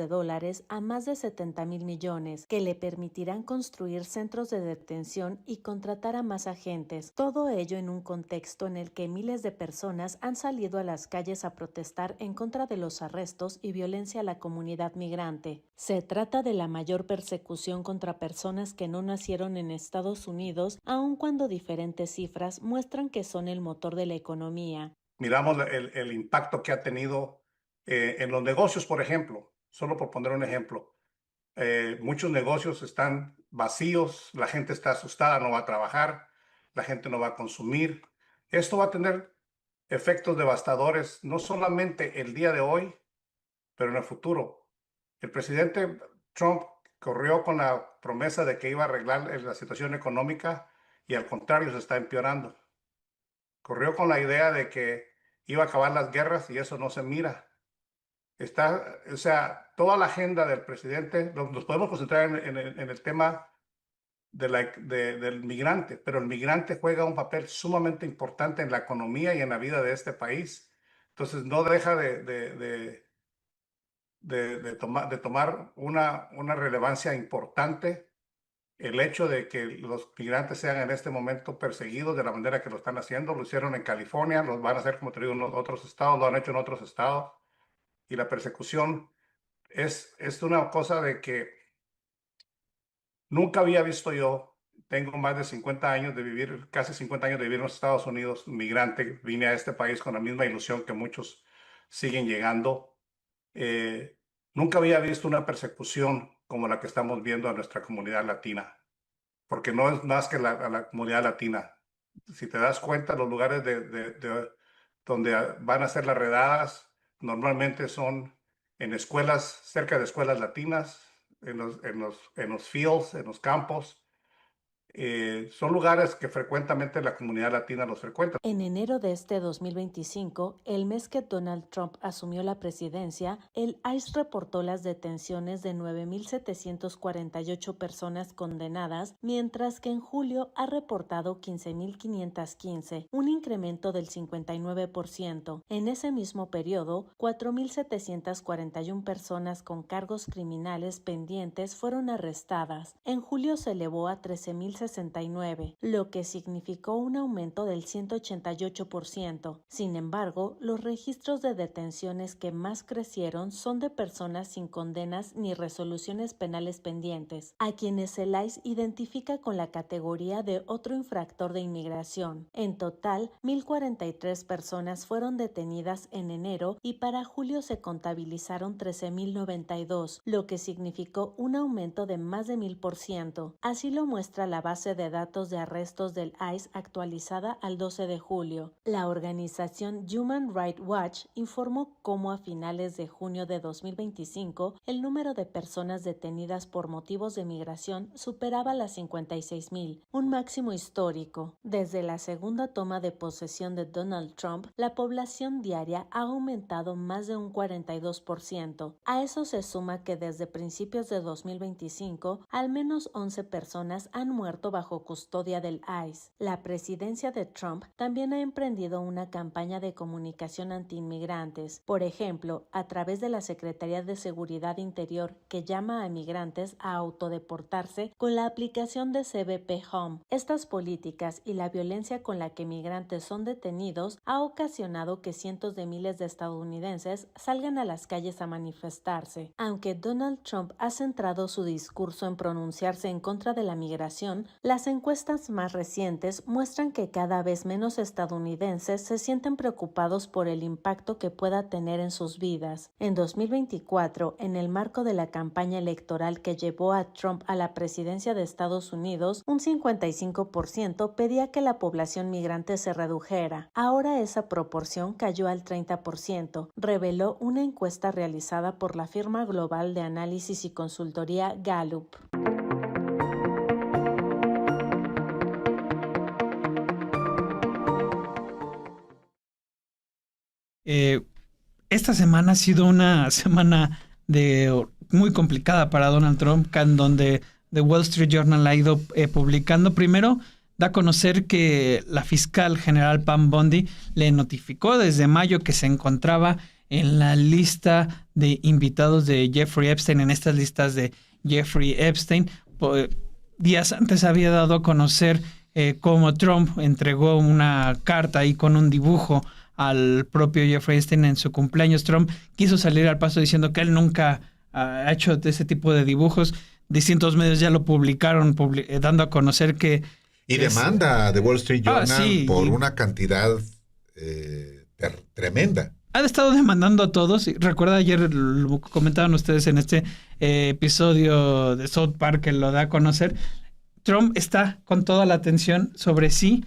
a más de $70,000 millones, que le permitirán construir centros de detención y contratar a más agentes. Todo ello en un contexto en el que miles de personas han salido a las calles a protestar en contra de los arrestos y violencia a la comunidad migrante. Se trata de la mayor persecución contra personas que no nacieron en Estados Unidos, aun cuando diferentes cifras muestran que son el motor de la economía. Miramos el impacto que ha tenido en los negocios, por ejemplo, solo por poner un ejemplo. Muchos negocios están vacíos, la gente está asustada, no va a trabajar, la gente no va a consumir. Esto va a tener efectos devastadores, no solamente el día de hoy, pero en el futuro. El presidente Trump corrió con la promesa de que iba a arreglar la situación económica y al contrario se está empeorando. Corrió con la idea de que iba a acabar las guerras y eso no se mira. O sea, toda la agenda del presidente, nos podemos concentrar en el tema del migrante, pero el migrante juega un papel sumamente importante en la economía y en la vida de este país. Entonces no deja de tomar una relevancia importante el hecho de que los migrantes sean en este momento perseguidos de la manera que lo están haciendo. Lo hicieron en California, lo van a hacer, como te digo, en otros estados, lo han hecho en otros estados. Y la persecución es una cosa de que nunca había visto yo. Tengo más de 50 años de vivir, casi 50 años de vivir en los Estados Unidos, migrante. Vine a este país con la misma ilusión que muchos siguen llegando. Nunca había visto una persecución como la que estamos viendo a nuestra comunidad latina, porque no es más que a la comunidad latina. Si te das cuenta, los lugares donde van a ser las redadas normalmente son en escuelas, cerca de escuelas latinas, en los fields, en los campos. Son lugares que frecuentemente la comunidad latina los frecuenta. En enero de este 2025, el mes que Donald Trump asumió la presidencia, el ICE reportó las detenciones de 9,748 personas condenadas, mientras que en julio ha reportado 15,515, un incremento del 59%. En ese mismo periodo, 4,741 personas con cargos criminales pendientes fueron arrestadas. En julio se elevó a 13,069, lo que significó un aumento del 188%. Sin embargo, los registros de detenciones que más crecieron son de personas sin condenas ni resoluciones penales pendientes, a quienes el ICE identifica con la categoría de otro infractor de inmigración. En total, 1,043 personas fueron detenidas en enero y para julio se contabilizaron 13,092, lo que significó un aumento de más de 1,000%. Así lo muestra la base de datos de arrestos del ICE actualizada al 12 de julio. La organización Human Rights Watch informó cómo a finales de junio de 2025 el número de personas detenidas por motivos de migración superaba las 56,000, un máximo histórico. Desde la segunda toma de posesión de Donald Trump, la población diaria ha aumentado más de un 42%. A eso se suma que desde principios de 2025, al menos 11 personas han muerto bajo custodia del ICE. La presidencia de Trump también ha emprendido una campaña de comunicación anti-inmigrantes, por ejemplo, a través de la Secretaría de Seguridad Interior, que llama a migrantes a autodeportarse con la aplicación de CBP Home. Estas políticas y la violencia con la que migrantes son detenidos ha ocasionado que cientos de miles de estadounidenses salgan a las calles a manifestarse. Aunque Donald Trump ha centrado su discurso en pronunciarse en contra de la migración, las encuestas más recientes muestran que cada vez menos estadounidenses se sienten preocupados por el impacto que pueda tener en sus vidas. En 2024, en el marco de la campaña electoral que llevó a Trump a la presidencia de Estados Unidos, un 55% pedía que la población migrante se redujera. Ahora esa proporción cayó al 30%, reveló una encuesta realizada por la firma global de análisis y consultoría Gallup. Esta semana ha sido una semana muy complicada para Donald Trump, en donde The Wall Street Journal ha ido publicando primero da a conocer que la fiscal general Pam Bondi le notificó desde mayo que se encontraba en la lista de invitados de Jeffrey Epstein, en estas listas de Jeffrey Epstein. Días antes había dado a conocer cómo Trump entregó una carta ahí con un dibujo al propio Jeffrey Epstein en su cumpleaños. Trump quiso salir al paso diciendo que él nunca ha hecho ese tipo de dibujos. Distintos medios ya lo publicaron, dando a conocer que... Y demanda de Wall Street Journal sí, por una cantidad tremenda. Ha estado demandando a todos. Recuerda, ayer lo comentaban ustedes en este episodio de South Park que lo da a conocer. Trump está con toda la atención sobre sí,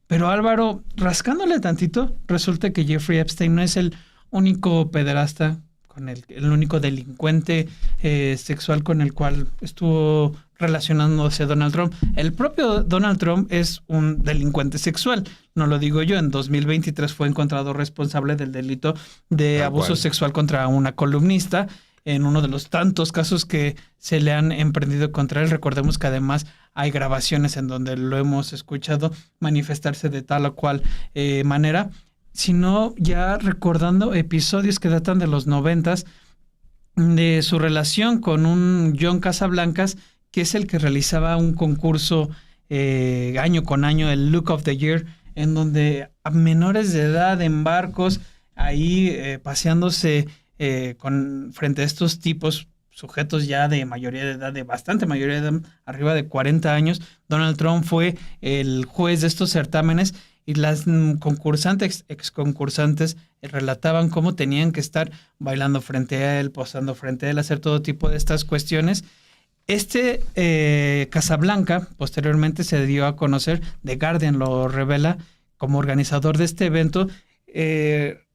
pero Álvaro, rascándole tantito, resulta que Jeffrey Epstein no es el único pederasta, el único delincuente sexual con el cual estuvo relacionándose Donald Trump. El propio Donald Trump es un delincuente sexual, no lo digo yo. En 2023 fue encontrado responsable del delito de abuso sexual contra una columnista, en uno de los tantos casos que se le han emprendido contra él. Recordemos que además hay grabaciones en donde lo hemos escuchado manifestarse de tal o cual manera, sino ya recordando episodios que datan de los 90s de su relación con un John Casablancas, que es el que realizaba un concurso año con año, el Look of the Year, en donde a menores de edad en barcos, ahí paseándose frente a estos tipos, sujetos ya de mayoría de edad, de bastante mayoría de edad, arriba de 40 años, Donald Trump fue el juez de estos certámenes y las ex concursantes relataban cómo tenían que estar bailando frente a él, posando frente a él, hacer todo tipo de estas cuestiones. Casablanca posteriormente se dio a conocer, The Guardian lo revela, como organizador de este evento.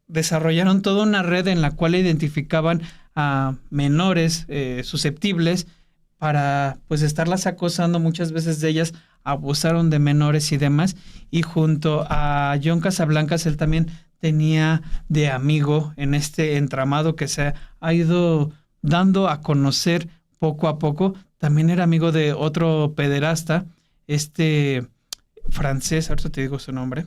Desarrollaron toda una red en la cual identificaban a menores susceptibles para pues estarlas acosando. Muchas veces de ellas abusaron de menores y demás, y junto a John Casablancas él también tenía de amigo en este entramado que se ha ido dando a conocer poco a poco. También era amigo de otro pederasta, francés, ahorita te digo su nombre,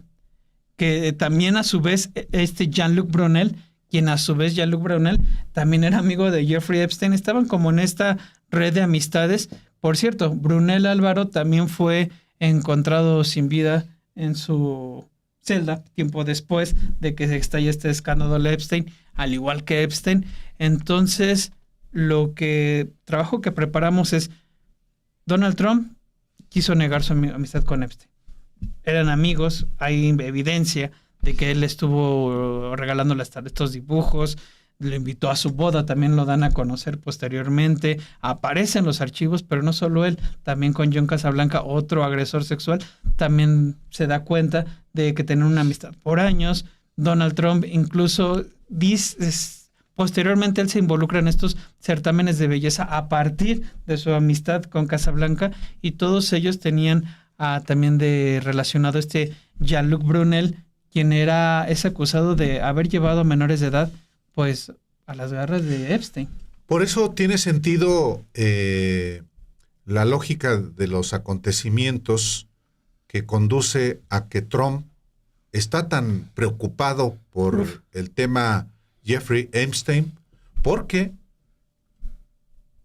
que también a su vez Jean-Luc Brunel, quien a su vez Jean-Luc Brunel también era amigo de Jeffrey Epstein. Estaban como en esta red de amistades. Por cierto, Brunel, Álvaro, también fue encontrado sin vida en su celda tiempo después de que se estalla este escándalo de Epstein, al igual que Epstein. Entonces, trabajo que preparamos es: Donald Trump quiso negar su amistad con Epstein. Eran amigos, hay evidencia de que él estuvo regalándole hasta estos dibujos, lo invitó a su boda, también lo dan a conocer posteriormente, aparece en los archivos, pero no solo él, también con John Casablanca, otro agresor sexual, también se da cuenta de que tenían una amistad por años. Donald Trump incluso posteriormente él se involucra en estos certámenes de belleza a partir de su amistad con Casablanca, y todos ellos tenían también de relacionado Jean-Luc Brunel, quien es acusado de haber llevado a menores de edad pues a las garras de Epstein. Por eso tiene sentido la lógica de los acontecimientos que conduce a que Trump está tan preocupado por el tema Jeffrey Epstein, porque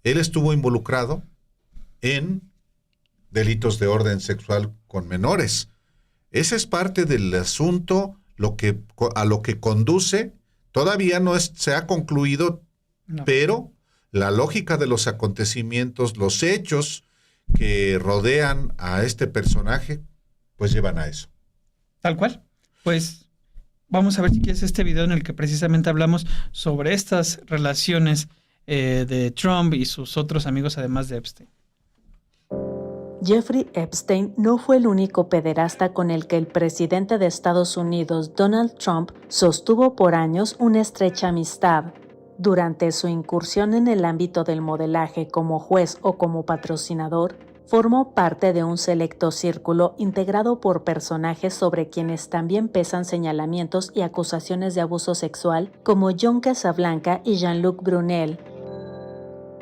él estuvo involucrado en delitos de orden sexual con menores. Ese es parte del asunto, a lo que conduce. Todavía no se ha concluido, no. Pero la lógica de los acontecimientos, los hechos que rodean a este personaje, pues llevan a eso. Tal cual. Pues vamos a ver si quieres este video en el que precisamente hablamos sobre estas relaciones de Trump y sus otros amigos, además de Epstein. Jeffrey Epstein no fue el único pederasta con el que el presidente de Estados Unidos, Donald Trump, sostuvo por años una estrecha amistad. Durante su incursión en el ámbito del modelaje como juez o como patrocinador, formó parte de un selecto círculo integrado por personajes sobre quienes también pesan señalamientos y acusaciones de abuso sexual, como John Casablanca y Jean-Luc Brunel.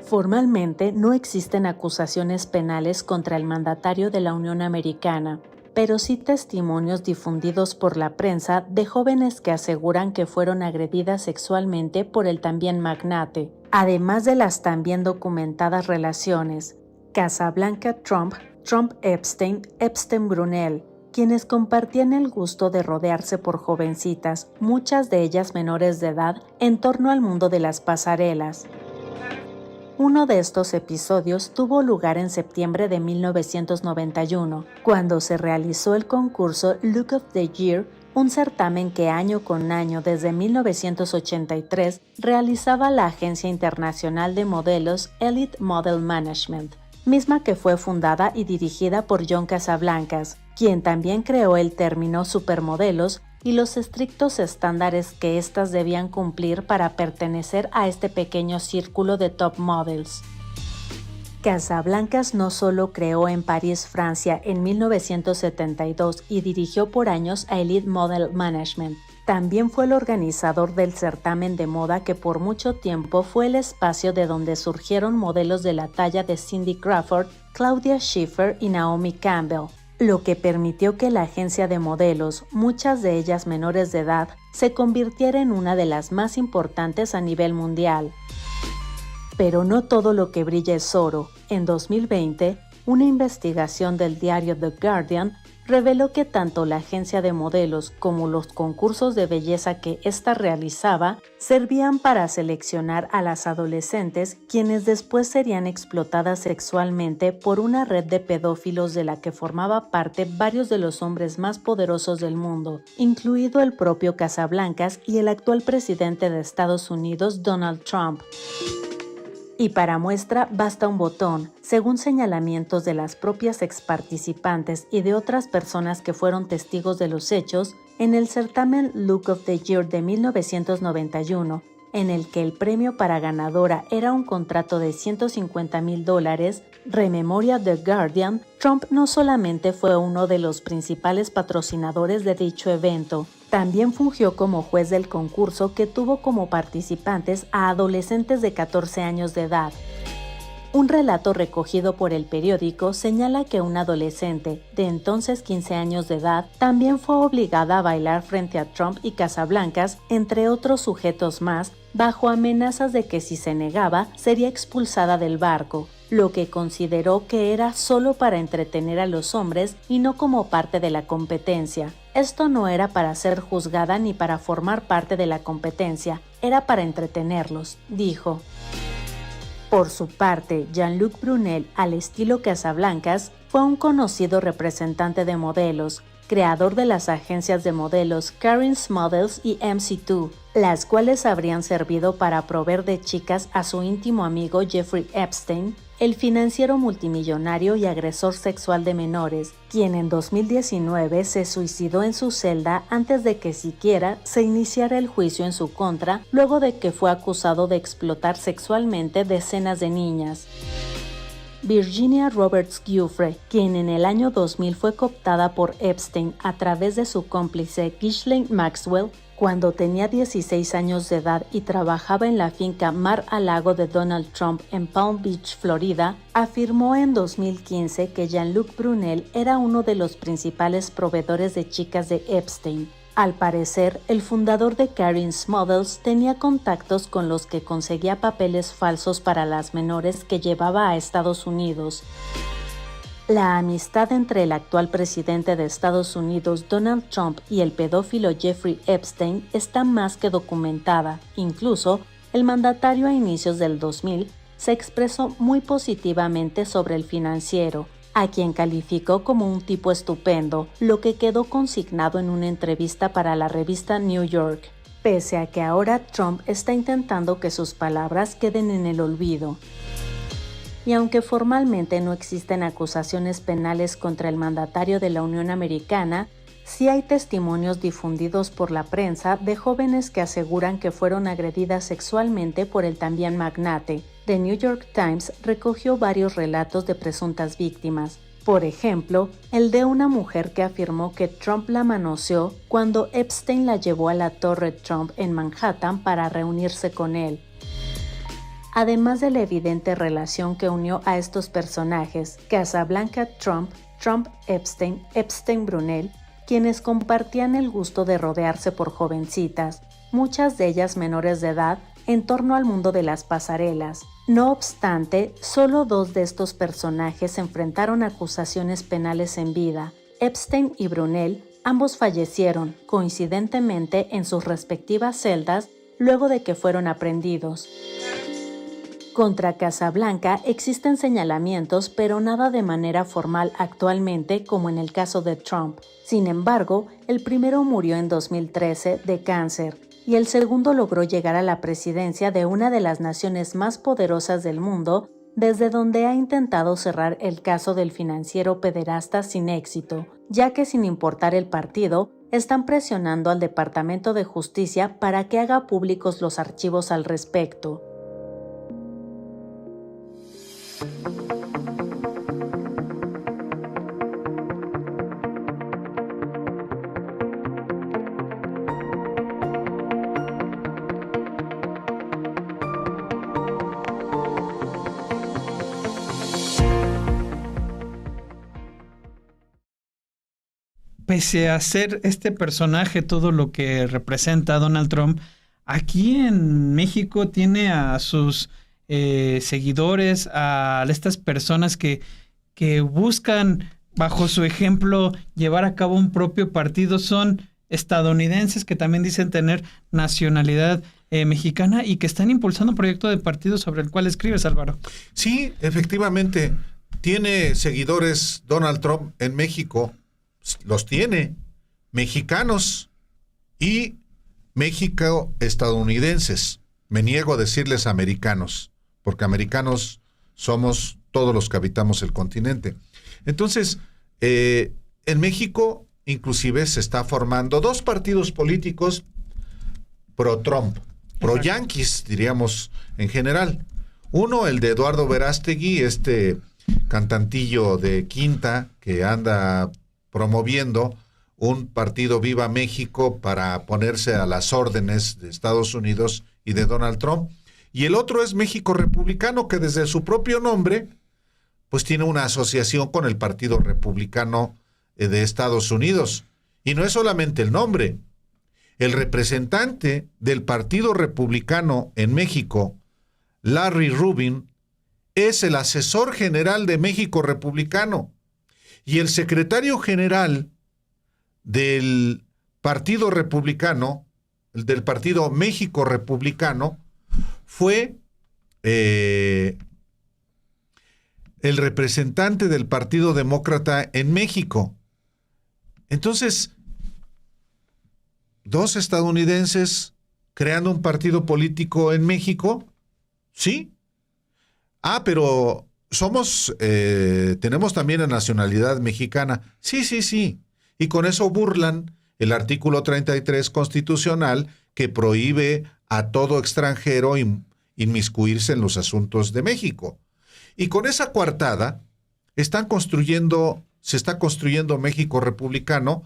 Formalmente no existen acusaciones penales contra el mandatario de la Unión Americana, pero sí testimonios difundidos por la prensa de jóvenes que aseguran que fueron agredidas sexualmente por el también magnate, además de las también documentadas relaciones Casablanca-Trump, Trump-Epstein, Epstein-Brunel, quienes compartían el gusto de rodearse por jovencitas, muchas de ellas menores de edad, en torno al mundo de las pasarelas. Uno de estos episodios tuvo lugar en septiembre de 1991, cuando se realizó el concurso Look of the Year, un certamen que año con año desde 1983 realizaba la agencia internacional de modelos Elite Model Management, misma que fue fundada y dirigida por John Casablancas, quien también creó el término supermodelos y los estrictos estándares que éstas debían cumplir para pertenecer a este pequeño círculo de top models. Casablancas no solo creó en París, Francia, en 1972 y dirigió por años a Elite Model Management, también fue el organizador del certamen de moda que por mucho tiempo fue el espacio de donde surgieron modelos de la talla de Cindy Crawford, Claudia Schiffer y Naomi Campbell, lo que permitió que la agencia de modelos, muchas de ellas menores de edad, se convirtiera en una de las más importantes a nivel mundial. Pero no todo lo que brilla es oro. En 2020, una investigación del diario The Guardian reveló que tanto la agencia de modelos como los concursos de belleza que ésta realizaba servían para seleccionar a las adolescentes, quienes después serían explotadas sexualmente por una red de pedófilos de la que formaba parte varios de los hombres más poderosos del mundo, incluido el propio Casablancas y el actual presidente de Estados Unidos, Donald Trump. Y para muestra basta un botón, según señalamientos de las propias exparticipantes y de otras personas que fueron testigos de los hechos, en el certamen Look of the Year de 1991, en el que el premio para ganadora era un contrato de $150,000, rememoria The Guardian, Trump no solamente fue uno de los principales patrocinadores de dicho evento, también fungió como juez del concurso que tuvo como participantes a adolescentes de 14 años de edad. Un relato recogido por el periódico señala que una adolescente, de entonces 15 años de edad, también fue obligada a bailar frente a Trump y Casablancas, entre otros sujetos más, bajo amenazas de que si se negaba, sería expulsada del barco, lo que consideró que era solo para entretener a los hombres y no como parte de la competencia. Esto no era para ser juzgada ni para formar parte de la competencia, era para entretenerlos, dijo. Por su parte, Jean-Luc Brunel, al estilo Casablancas, fue un conocido representante de modelos, creador de las agencias de modelos Karen's Models y MC2, las cuales habrían servido para proveer de chicas a su íntimo amigo Jeffrey Epstein, el financiero multimillonario y agresor sexual de menores, quien en 2019 se suicidó en su celda antes de que siquiera se iniciara el juicio en su contra, luego de que fue acusado de explotar sexualmente decenas de niñas. Virginia Roberts Giuffre, quien en el año 2000 fue cooptada por Epstein a través de su cómplice Ghislaine Maxwell, cuando tenía 16 años de edad y trabajaba en la finca Mar-a-Lago de Donald Trump en Palm Beach, Florida, afirmó en 2015 que Jean-Luc Brunel era uno de los principales proveedores de chicas de Epstein. Al parecer, el fundador de Karen's Models tenía contactos con los que conseguía papeles falsos para las menores que llevaba a Estados Unidos. La amistad entre el actual presidente de Estados Unidos, Donald Trump, y el pedófilo Jeffrey Epstein está más que documentada. Incluso, el mandatario a inicios del 2000 se expresó muy positivamente sobre el financiero, a quien calificó como un tipo estupendo, lo que quedó consignado en una entrevista para la revista New York, pese a que ahora Trump está intentando que sus palabras queden en el olvido. Y aunque formalmente no existen acusaciones penales contra el mandatario de la Unión Americana, sí hay testimonios difundidos por la prensa de jóvenes que aseguran que fueron agredidas sexualmente por el también magnate. The New York Times recogió varios relatos de presuntas víctimas. Por ejemplo, el de una mujer que afirmó que Trump la manoseó cuando Epstein la llevó a la Torre Trump en Manhattan para reunirse con él. Además de la evidente relación que unió a estos personajes, Casablanca Trump, Trump-Epstein, Epstein-Brunel, quienes compartían el gusto de rodearse por jovencitas, muchas de ellas menores de edad, en torno al mundo de las pasarelas. No obstante, solo 2 de estos personajes enfrentaron acusaciones penales en vida. Epstein y Brunel, ambos fallecieron, coincidentemente, en sus respectivas celdas luego de que fueron aprehendidos. Contra Casablanca existen señalamientos, pero nada de manera formal actualmente como en el caso de Trump. Sin embargo, el primero murió en 2013 de cáncer y el segundo logró llegar a la presidencia de una de las naciones más poderosas del mundo, desde donde ha intentado cerrar el caso del financiero pederasta sin éxito, ya que sin importar el partido, están presionando al Departamento de Justicia para que haga públicos los archivos al respecto. Pese a ser este personaje todo lo que representa Donald Trump, aquí en México tiene a sus seguidores, a estas personas que buscan, bajo su ejemplo, llevar a cabo un propio partido. Son estadounidenses que también dicen tener nacionalidad mexicana y que están impulsando un proyecto de partido sobre el cual escribes, Álvaro. Sí, efectivamente, tiene seguidores Donald Trump en México. Los tiene mexicanos y México-estadounidenses. Me niego a decirles americanos, porque americanos somos todos los que habitamos el continente. Entonces, en México inclusive se está formando 2 partidos políticos pro-Trump, pro-yanquis, diríamos en general. Uno, el de Eduardo Verástegui, este cantantillo de Quinta que anda promoviendo un partido Viva México para ponerse a las órdenes de Estados Unidos y de Donald Trump. Y el otro es México Republicano, que desde su propio nombre, pues tiene una asociación con el Partido Republicano de Estados Unidos. Y no es solamente el nombre. El representante del Partido Republicano en México, Larry Rubin, es el asesor general de México Republicano. Y el secretario general del Partido Republicano, del Partido México Republicano, fue el representante del Partido Demócrata en México. Entonces, 2 estadounidenses creando un partido político en México, ¿sí? Pero tenemos también la nacionalidad mexicana. Sí. Y con eso burlan el artículo 33 constitucional que prohíbe a todo extranjero inmiscuirse en los asuntos de México. Y con esa coartada se está construyendo México Republicano,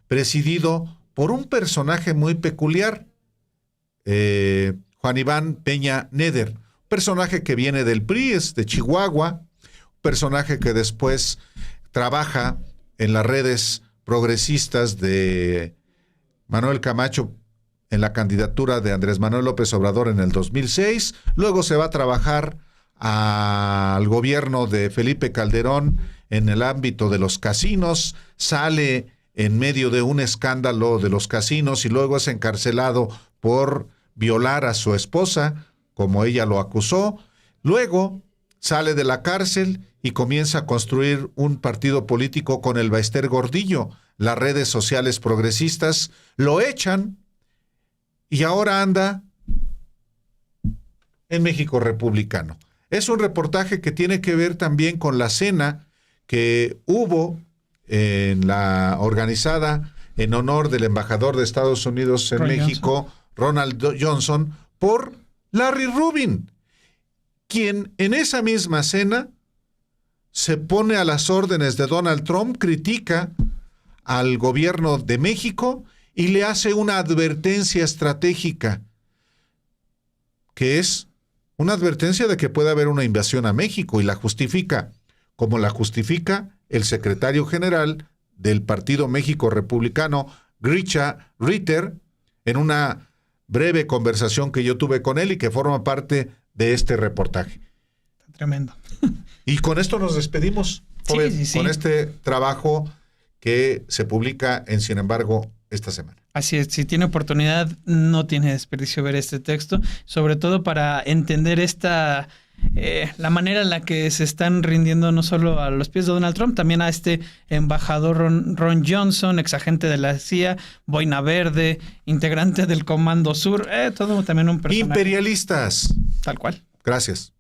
presidido por un personaje muy peculiar, Juan Iván Peña Neder, personaje que viene del PRI, es de Chihuahua, personaje que después trabaja en las redes progresistas de Manuel Camacho en la candidatura de Andrés Manuel López Obrador en el 2006, luego se va a trabajar al gobierno de Felipe Calderón en el ámbito de los casinos, sale en medio de un escándalo de los casinos y luego es encarcelado por violar a su esposa, como ella lo acusó. Luego sale de la cárcel y comienza a construir un partido político con el Baester Gordillo. Las redes sociales progresistas lo echan y ahora anda en México Republicano. Es un reportaje que tiene que ver también con la cena que hubo organizada en honor del embajador de Estados Unidos en México, Ronald Johnson, por Larry Rubin, quien en esa misma cena se pone a las órdenes de Donald Trump, critica al gobierno de México y le hace una advertencia estratégica, que es una advertencia de que puede haber una invasión a México, y la justifica como la justifica el secretario general del Partido México Republicano, Grisha Ritter, en una breve conversación que yo tuve con él y que forma parte de este reportaje. Tremendo. Y con esto nos despedimos, joven, Sí. con este trabajo que se publica en Sin embargo esta semana. Así es, si tiene oportunidad, no tiene desperdicio ver este texto, sobre todo para entender la manera en la que se están rindiendo no solo a los pies de Donald Trump, también a este embajador Ron Johnson, exagente de la CIA, boina verde, integrante del Comando Sur, todo también un personaje. Imperialistas. Tal cual. Gracias.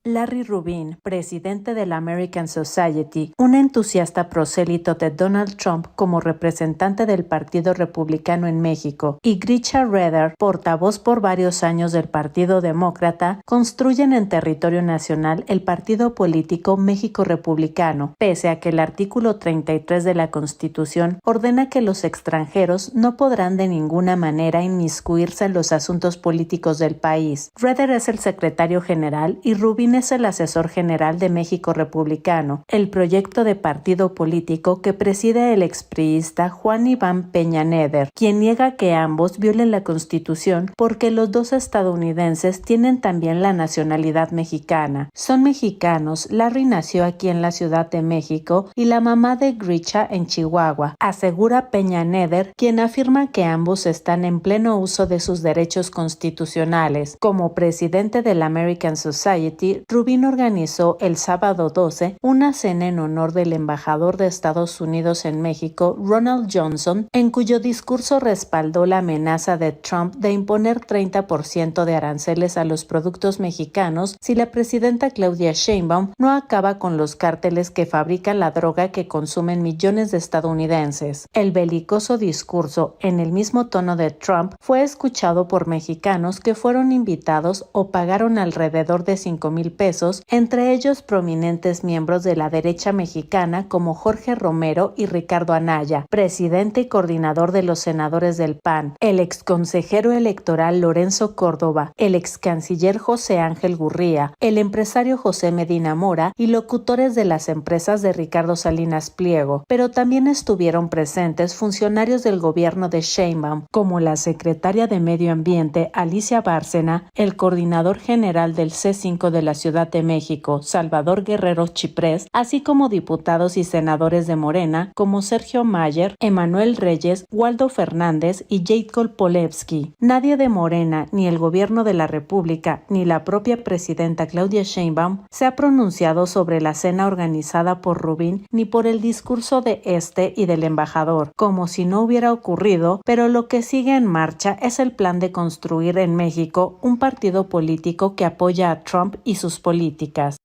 Larry Rubin, presidente de la American Society, un entusiasta prosélito de Donald Trump como representante del Partido Republicano en México, y Grisha Ritter, portavoz por varios años del Partido Demócrata, construyen en territorio nacional el partido político México Republicano, pese a que el artículo 33 de la Constitución ordena que los extranjeros no podrán de ninguna manera inmiscuirse en los asuntos políticos del país. Ritter es el secretario general y Rubin es el asesor general de México Republicano, el proyecto de partido político que preside el expriista Juan Iván Peña Neder, quien niega que ambos violen la Constitución porque los dos estadounidenses tienen también la nacionalidad mexicana. Son mexicanos, Larry nació aquí en la Ciudad de México y la mamá de Grisha en Chihuahua, asegura Peña Neder, quien afirma que ambos están en pleno uso de sus derechos constitucionales. Como presidente de la American Society, Rubin organizó el sábado 12 una cena en honor del embajador de Estados Unidos en México, Ronald Johnson, en cuyo discurso respaldó la amenaza de Trump de imponer 30% de aranceles a los productos mexicanos si la presidenta Claudia Sheinbaum no acaba con los cárteles que fabrican la droga que consumen millones de estadounidenses. El belicoso discurso, en el mismo tono de Trump, fue escuchado por mexicanos que fueron invitados o pagaron alrededor de $5,000, entre ellos prominentes miembros de la derecha mexicana como Jorge Romero y Ricardo Anaya, presidente y coordinador de los senadores del PAN, el exconsejero electoral Lorenzo Córdoba, el excanciller José Ángel Gurría, el empresario José Medina Mora y locutores de las empresas de Ricardo Salinas Pliego, pero también estuvieron presentes funcionarios del gobierno de Sheinbaum, como la secretaria de Medio Ambiente Alicia Bárcena, el coordinador general del C5 de la Ciudad de México, Salvador Guerrero Chiprés, así como diputados y senadores de Morena como Sergio Mayer, Emanuel Reyes, Waldo Fernández y Jacob Polevsky. Nadie de Morena, ni el gobierno de la República, ni la propia presidenta Claudia Sheinbaum se ha pronunciado sobre la cena organizada por Rubin ni por el discurso de este y del embajador, como si no hubiera ocurrido, pero lo que sigue en marcha es el plan de construir en México un partido político que apoya a Trump y sus políticas.